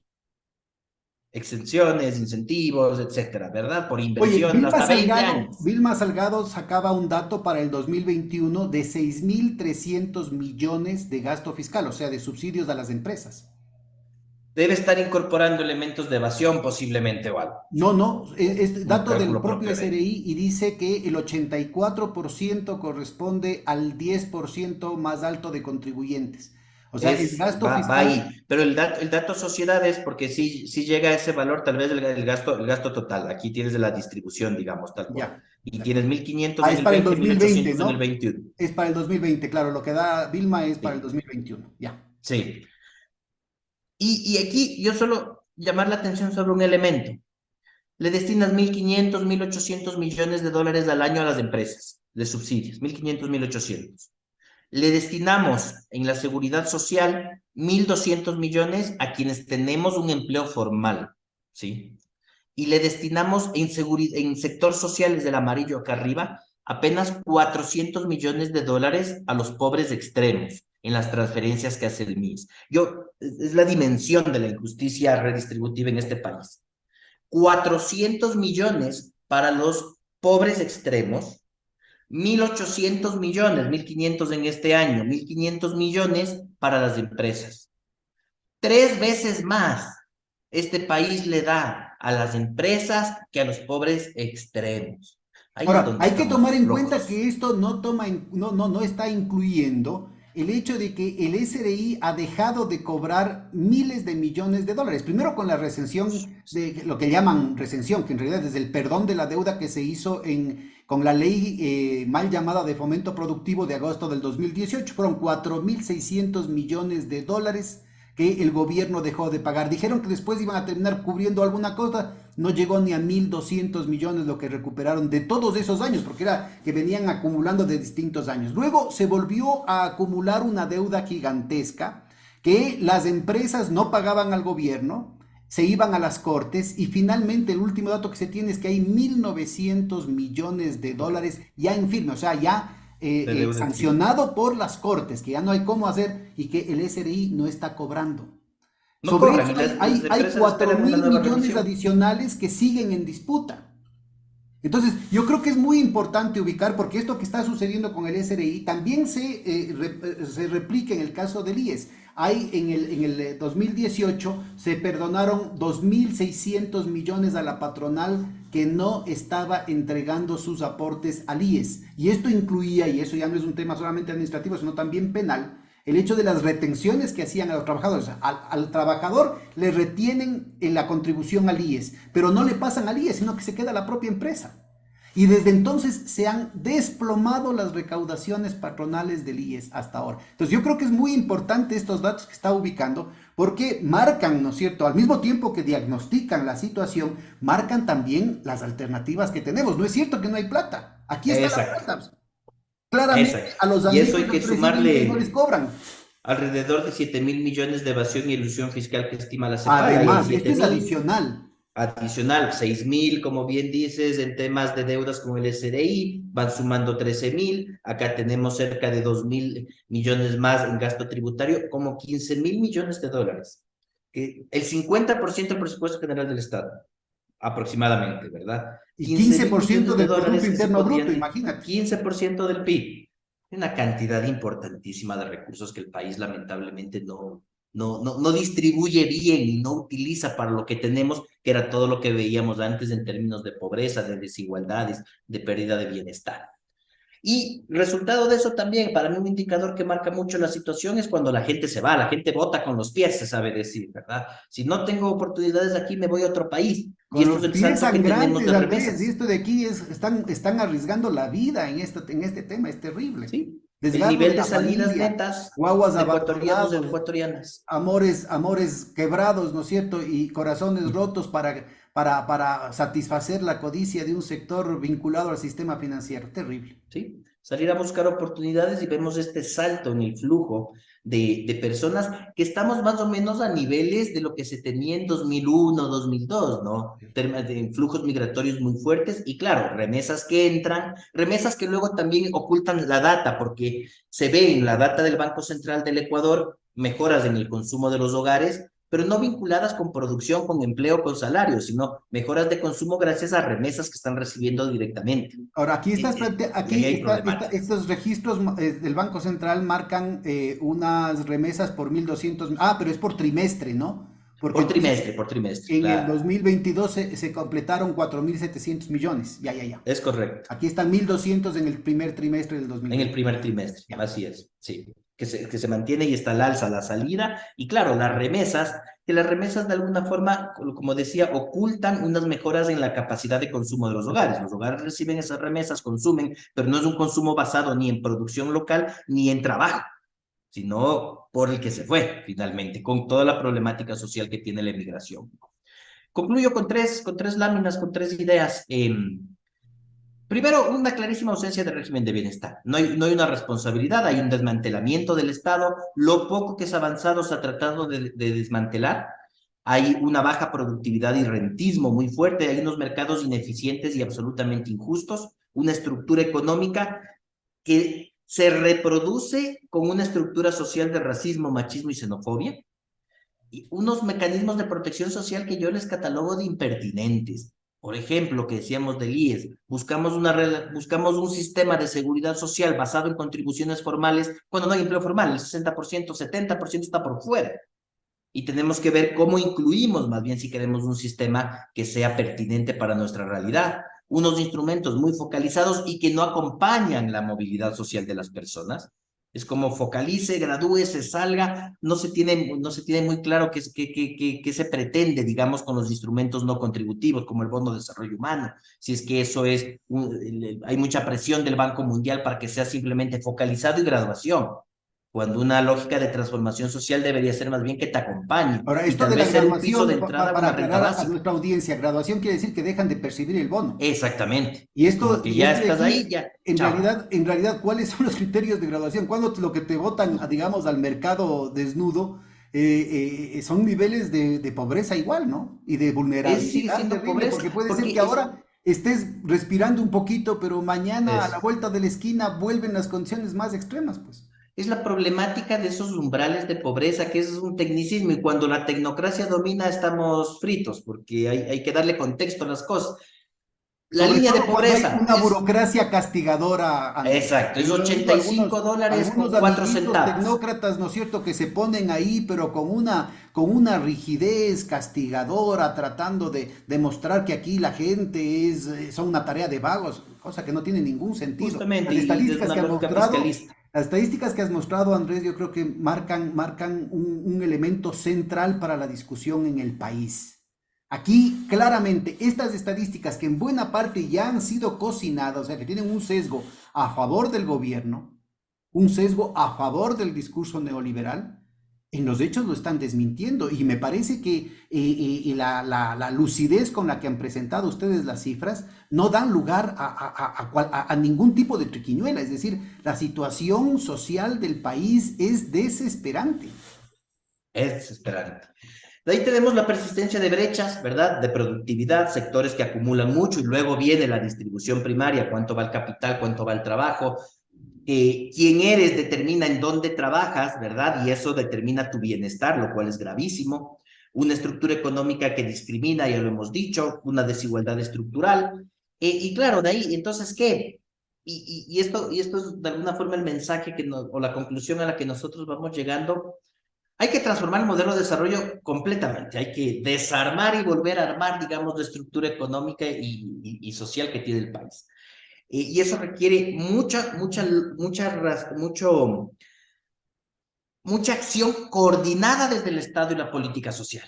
Exenciones, incentivos, etcétera, ¿verdad? Por Oye, inversión, hasta 20 años. Vilma Salgado sacaba un dato para el 2021 de 6.300 millones de gasto fiscal, o sea, de subsidios a las empresas. Debe estar incorporando elementos de evasión posiblemente o algo. No, no, es Un dato del cálculo propio propio de él. SRI y dice que el 84% corresponde al 10% más alto de contribuyentes. O sea, el gasto Va ahí, fiscal, pero el dato sociedades, porque sí llega a ese valor, tal vez el gasto total. Aquí tienes de la distribución, digamos, tal cual. ya, Y de tienes acuerdo. 1.500 Ah, en es el para el 20, 2020, 1.800 en el ¿no? 21. Es para el 2020, claro, lo que da Vilma es para el Sí, 2021, ya. sí. Y aquí yo solo llamar la atención sobre un elemento. Le destinas 1.500, 1.800 millones de dólares al año a las empresas de subsidios, 1.500, 1.800. Le destinamos en la seguridad social 1.200 millones a quienes tenemos un empleo formal, ¿sí? Y le destinamos en sector social, es del amarillo acá arriba, apenas 400 millones de dólares a los pobres extremos en las transferencias que hace el MIS. Es la dimensión de la injusticia redistributiva en este país. 400 millones para los pobres extremos, 1.800 millones, 1.500 en este año, 1.500 millones para las empresas. 3 veces más este país le da a las empresas que a los pobres extremos. Ahí es Ahora, donde hay que tomar estamos en cuenta flojos. que esto no toma no está incluyendo el hecho de que el SRI ha dejado de cobrar miles de millones de dólares. Primero con la recensión de lo que llaman recensión, que en realidad es el perdón de la deuda que se hizo con la ley mal llamada de fomento productivo de agosto del 2018. Fueron 4.600 millones de dólares que el gobierno dejó de pagar. Dijeron que después iban a terminar cubriendo alguna cosa, no llegó ni a 1.200 millones lo que recuperaron de todos esos años, porque era que venían acumulando de distintos años. Luego se volvió a acumular una deuda gigantesca que las empresas no pagaban al gobierno, se iban a las cortes y finalmente el último dato que se tiene es que hay 1.900 millones de dólares ya en firme, o sea, ya De deuda en firme. sancionado por las cortes, que ya no hay cómo hacer y que el SRI no está cobrando. No Sobre cobran eso y las hay empresas 4 esperan una mil nueva millones revisión. adicionales que siguen en disputa. Entonces, yo creo que es muy importante ubicar, porque esto que está sucediendo con el SRI también se replica en el caso del IES. Hay en el 2018 se perdonaron 2.600 millones a la patronal que no estaba entregando sus aportes al IES. Y esto incluía, y eso ya no es un tema solamente administrativo, sino también penal, el hecho de las retenciones que hacían a los trabajadores. Al trabajador le retienen en la contribución al IES, pero no le pasan al IES, sino que se queda la propia empresa. Y desde entonces se han desplomado las recaudaciones patronales del IES hasta ahora. Entonces yo creo que es muy importante estos datos que está ubicando porque marcan, ¿no es cierto? Al mismo tiempo que diagnostican la situación, marcan también las alternativas que tenemos. No es cierto que no hay plata. Aquí está la Exacto, plata. Claramente exacto. a los Y eso amigos hay del que presidente no les sumarle cobran. alrededor de 7.000 millones de evasión y elusión fiscal que estima la CEPAL. Ahí hay Además, esto siete es mil adicional. Adicional, 6.000, como bien dices, en temas de deudas con el SRI, van sumando 13.000, acá tenemos cerca de 2.000 millones más en gasto tributario, como 15.000 millones de dólares. El 50% del presupuesto general del Estado, aproximadamente, ¿verdad? Y 15 quince mil por ciento millones de del dólares Producto que se Interno Bruto, podrían, imagínate. 15% del PIB, una cantidad importantísima de recursos que el país lamentablemente no distribuye bien y no utiliza para lo que tenemos, que era todo lo que veíamos antes en términos de pobreza, de desigualdades, de pérdida de bienestar. Y resultado de eso también, para mí un indicador que marca mucho la situación es cuando la gente se va, la gente vota con los pies, se sabe decir, ¿verdad? Si no tengo oportunidades aquí, me voy a otro país. Y Con esto es los el pies salto que tenemos sangrantes, de Andrés, y remesas, esto de aquí están arriesgando la vida en este tema, es terrible. ¿sí? El Desgarro de nivel de la salidas familia, netas guaguas de ecuatorianos y abandonados, ecuatorianas. amores quebrados, ¿no es cierto? Y corazones rotos para satisfacer la codicia de un sector vinculado al sistema financiero. Terrible. ¿Sí? Salir a buscar oportunidades y vemos este salto en el flujo de personas que estamos más o menos a niveles de lo que se tenía en 2001, 2002, ¿no? De flujos migratorios muy fuertes y claro, remesas que entran, remesas que luego también ocultan la data, porque se ve en la data del Banco Central del Ecuador mejoras en el consumo de los hogares, pero no vinculadas con producción, con empleo, con salarios, sino mejoras de consumo gracias a remesas que están recibiendo directamente. Ahora, Y ahí hay problemáticas. estos registros del Banco Central marcan unas remesas por 1.200, pero es por trimestre, ¿no? Porque entonces Por trimestre, en el claro. 2022 se completaron 4.700 millones. Ya, ya, ya. Es correcto. Aquí están 1.200 en el primer trimestre del En el 2020. primer trimestre, Ya. así es, sí. Que se mantiene y está al alza la salida. Y claro, las remesas, que las remesas de alguna forma, como decía, ocultan unas mejoras en la capacidad de consumo de los hogares. Los hogares reciben esas remesas, consumen, pero no es un consumo basado ni en producción local ni en trabajo, sino por el que se fue finalmente, con toda la problemática social que tiene la emigración. Concluyo con tres láminas, con tres ideas. Primero, una clarísima ausencia de régimen de bienestar. No hay una responsabilidad, hay un desmantelamiento del Estado. Lo poco que es avanzado se ha tratado de desmantelar. Hay una baja productividad y rentismo muy fuerte. Hay unos mercados ineficientes y absolutamente injustos. Una estructura económica que se reproduce con una estructura social de racismo, machismo y xenofobia. Y unos mecanismos de protección social que yo les catalogo de impertinentes. Por ejemplo, que decíamos del IES, buscamos un sistema de seguridad social basado en contribuciones formales cuando no hay empleo formal, el 60%, 70% está por fuera. Y tenemos que ver cómo incluimos, más bien si queremos un sistema que sea pertinente para nuestra realidad. Unos instrumentos muy focalizados y que no acompañan la movilidad social de las personas. Es como focalice, gradúe, se salga, no se tiene muy claro qué se pretende, digamos, con los instrumentos no contributivos, como el Bono de Desarrollo Humano. Si es que eso es, hay mucha presión del Banco Mundial para que sea simplemente focalizado y graduación, cuando una lógica de transformación social debería ser más bien que te acompañe Ahora, y esto tal de la vez ser un piso de graduación, entrada, para una renta aclarar a básica. nuestra audiencia, graduación quiere decir que dejan de percibir el bono. Exactamente. Y Como esto, que y ya esto de estás ahí, aquí, ya, chao. en realidad, ¿cuáles son los criterios de graduación? ¿Cuándo lo que te votan, digamos, al mercado desnudo, son niveles de pobreza igual, ¿no? Y de Sigue vulnerabilidad siendo terrible, pobreza, porque puede ser porque que ahora estés respirando un poquito, pero mañana a la es, vuelta de la esquina vuelven las condiciones más extremas, pues. es la problemática de esos umbrales de pobreza, que es un tecnicismo, y cuando la tecnocracia domina estamos fritos, porque hay que darle contexto a las cosas. La Sobre línea de todo cuando hay pobreza una burocracia castigadora, Andrés. exacto, es Yo he ochenta oído y cinco dólares algunos con 4 amiguitos centavos. tecnócratas, ¿no es cierto?, que se ponen ahí, pero con una rigidez castigadora, tratando de demostrar que aquí la gente son una tarea de vagos, cosa que no tiene ningún sentido. Justamente, y desde una lógica fiscalista. Las estadísticas que has mostrado, Andrés, yo creo que marcan un elemento central para la discusión en el país. Aquí claramente estas estadísticas que en buena parte ya han sido cocinadas, o sea que tienen un sesgo a favor del gobierno, un sesgo a favor del discurso neoliberal, en los hechos lo están desmintiendo y me parece que la lucidez con la que han presentado ustedes las cifras no dan lugar a ningún tipo de triquiñuela, es decir, la situación social del país es desesperante. Es desesperante. De ahí tenemos la persistencia de brechas, ¿verdad? De productividad, sectores que acumulan mucho y luego viene la distribución primaria, cuánto va el capital, cuánto va el trabajo. Quién eres determina en dónde trabajas, ¿verdad? Y eso determina tu bienestar, lo cual es gravísimo. Una estructura económica que discrimina, ya lo hemos dicho, una desigualdad estructural. Y claro, de ahí, entonces, ¿qué? Y esto es de alguna forma el mensaje o la conclusión a la que nosotros vamos llegando. Hay que transformar el modelo de desarrollo completamente, hay que desarmar y volver a armar, digamos, la estructura económica y social que tiene el país. Y eso requiere mucha acción coordinada desde el Estado y la política social.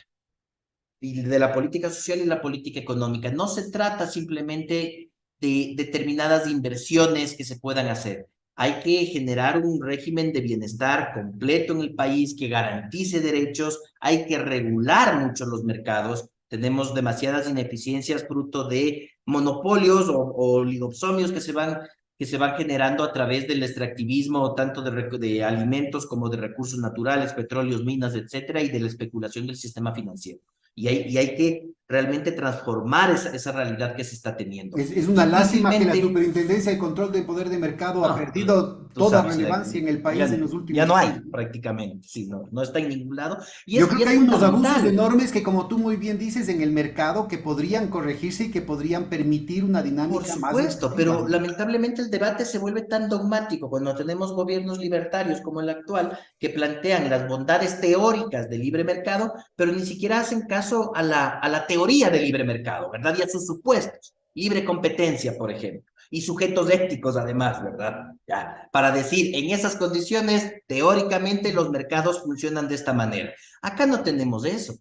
Y de la política social y la política económica. No se trata simplemente de determinadas inversiones que se puedan hacer. Hay que generar un régimen de bienestar completo en el país que garantice derechos, hay que regular mucho los mercados. Tenemos demasiadas ineficiencias fruto de monopolios o oligopsonios que se van que se van generando a través del extractivismo tanto de alimentos como de recursos naturales, petróleos, minas, etcétera, y de la especulación del sistema financiero. Y hay que realmente transformar esa realidad que se está teniendo. Es una lástima que la Difícilmente, Superintendencia de Control de Poder de Mercado ha no, perdido tú toda sabes, relevancia en el país ya, en los ya últimos no hay años. prácticamente, sí, no está en ningún lado, Yo creo y que es hay unos abusos fundamental. enormes que, como tú muy bien dices, en el mercado que podrían corregirse y que podrían permitir una Por dinámica más supuesto, inclusiva, pero ¿no? lamentablemente el debate se vuelve tan dogmático cuando tenemos gobiernos libertarios como el actual que plantean las bondades teóricas del libre mercado, pero ni siquiera hacen caso a la teoría del libre mercado, ¿verdad? Y a sus supuestos. Libre competencia, por ejemplo, y sujetos éticos además, ¿verdad? Ya, para decir, en esas condiciones, teóricamente los mercados funcionan de esta manera. Acá no tenemos eso.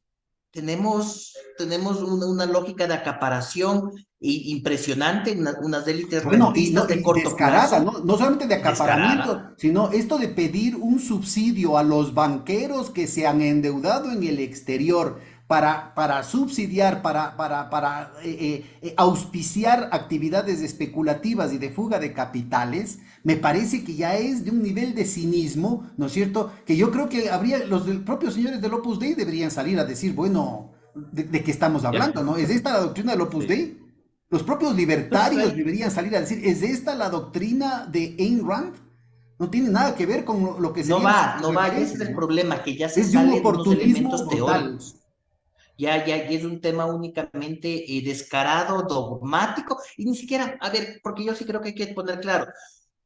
Tenemos una lógica de acaparación impresionante, unas élites Bueno, y, rentistas no, de y corto descarada, plazo ¿no? No solamente de y descarada. acaparamiento, sino esto de pedir un subsidio a los banqueros que se han endeudado en el exterior para subsidiar, para auspiciar actividades especulativas y de fuga de capitales, me parece que ya es de un nivel de cinismo, ¿no es cierto? Que yo creo que habría, los del, propios señores del Opus Dei deberían salir a decir, bueno, de qué estamos ¿Ya? hablando, ¿no? ¿Es esta la doctrina del Opus Sí. Dei? Los propios Entonces libertarios ahí deberían salir a decir, ¿es esta la doctrina de Ayn Rand? No tiene nada que ver con lo que no serían va, sus no va, y ese es referentes, el ¿no? problema, que ya se Es de un sale de unos oportunismo elementos brutal. teóricos. Ya es un tema únicamente descarado, dogmático, y ni siquiera, a ver, porque yo sí creo que hay que poner claro,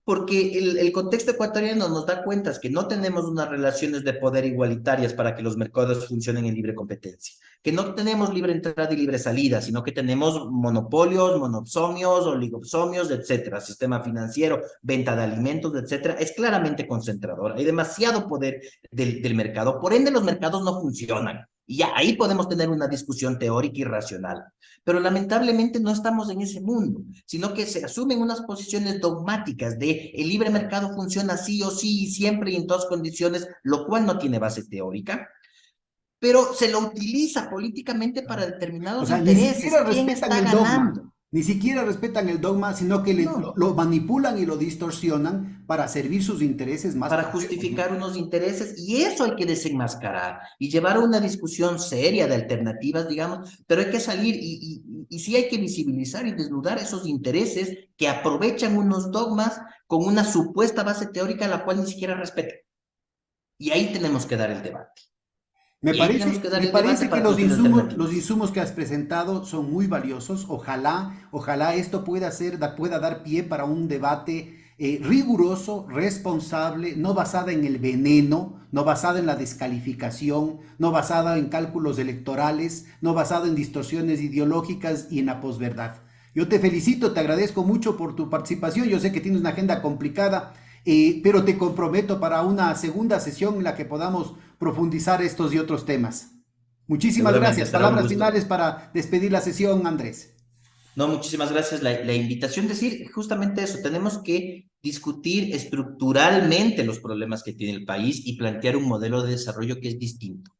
porque el contexto ecuatoriano nos da cuentas que no tenemos unas relaciones de poder igualitarias para que los mercados funcionen en libre competencia, que no tenemos libre entrada y libre salida, sino que tenemos monopolios, monopsonios, oligopsonios, etcétera, sistema financiero, venta de alimentos, etcétera, es claramente concentrador, hay demasiado poder del mercado, por ende los mercados no funcionan. Y ya ahí podemos tener una discusión teórica y racional. Pero lamentablemente no estamos en ese mundo, sino que se asumen unas posiciones dogmáticas de el libre mercado funciona sí o sí y siempre y en todas condiciones, lo cual no tiene base teórica, pero se lo utiliza políticamente para O determinados sea, ni intereses. siquiera ¿Quién respetan está el dogma, ganando? ni siquiera respetan el dogma, sino que No, lo manipulan y lo distorsionan para servir sus intereses más para perversos, ¿no? justificar unos intereses, y eso hay que desenmascarar y llevar a una discusión seria de alternativas, digamos, pero hay que salir y sí hay que visibilizar y desnudar esos intereses que aprovechan unos dogmas con una supuesta base teórica la cual ni siquiera respetan. Y ahí tenemos que dar el debate. Y ahí tenemos que dar Me el debate parece que para construir los alternativas. insumos que has presentado son muy valiosos. Ojalá esto pueda dar pie para un debate riguroso, responsable, no basada en el veneno, no basada en la descalificación, no basada en cálculos electorales, no basada en distorsiones ideológicas y en la posverdad. Yo te felicito, te agradezco mucho por tu participación. Yo sé que tienes una agenda complicada, pero te comprometo para una segunda sesión en la que podamos profundizar estos y otros temas. Muchísimas Seguramente gracias. será un Palabras gusto. finales para despedir la sesión, Andrés. No, muchísimas gracias. La invitación, decir justamente eso, tenemos que discutir estructuralmente los problemas que tiene el país y plantear un modelo de desarrollo que es distinto.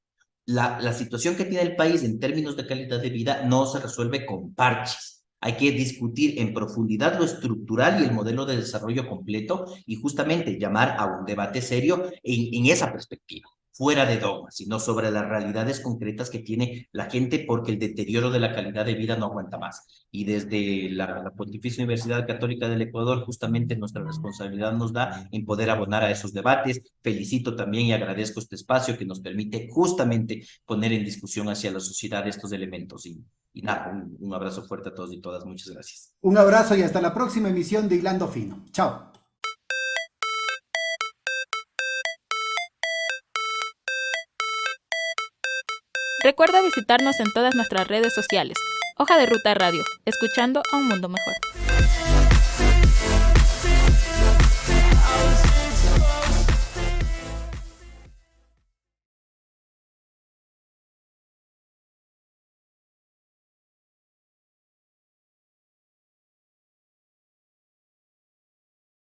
La situación que tiene el país en términos de calidad de vida no se resuelve con parches. Hay que discutir en profundidad lo estructural y el modelo de desarrollo completo y justamente llamar a un debate serio en esa perspectiva, fuera de dogmas, sino sobre las realidades concretas que tiene la gente porque el deterioro de la calidad de vida no aguanta más. Y desde la Pontificia Universidad Católica del Ecuador, justamente nuestra responsabilidad nos da en poder abonar a esos debates. Felicito también y agradezco este espacio que nos permite justamente poner en discusión hacia la sociedad estos elementos. Y nada, un abrazo fuerte a todos y todas. Muchas gracias. Un abrazo y hasta la próxima emisión de Hilando Fino. Chao. Recuerda visitarnos en todas nuestras redes sociales. Hoja de Ruta Radio, escuchando a un mundo mejor.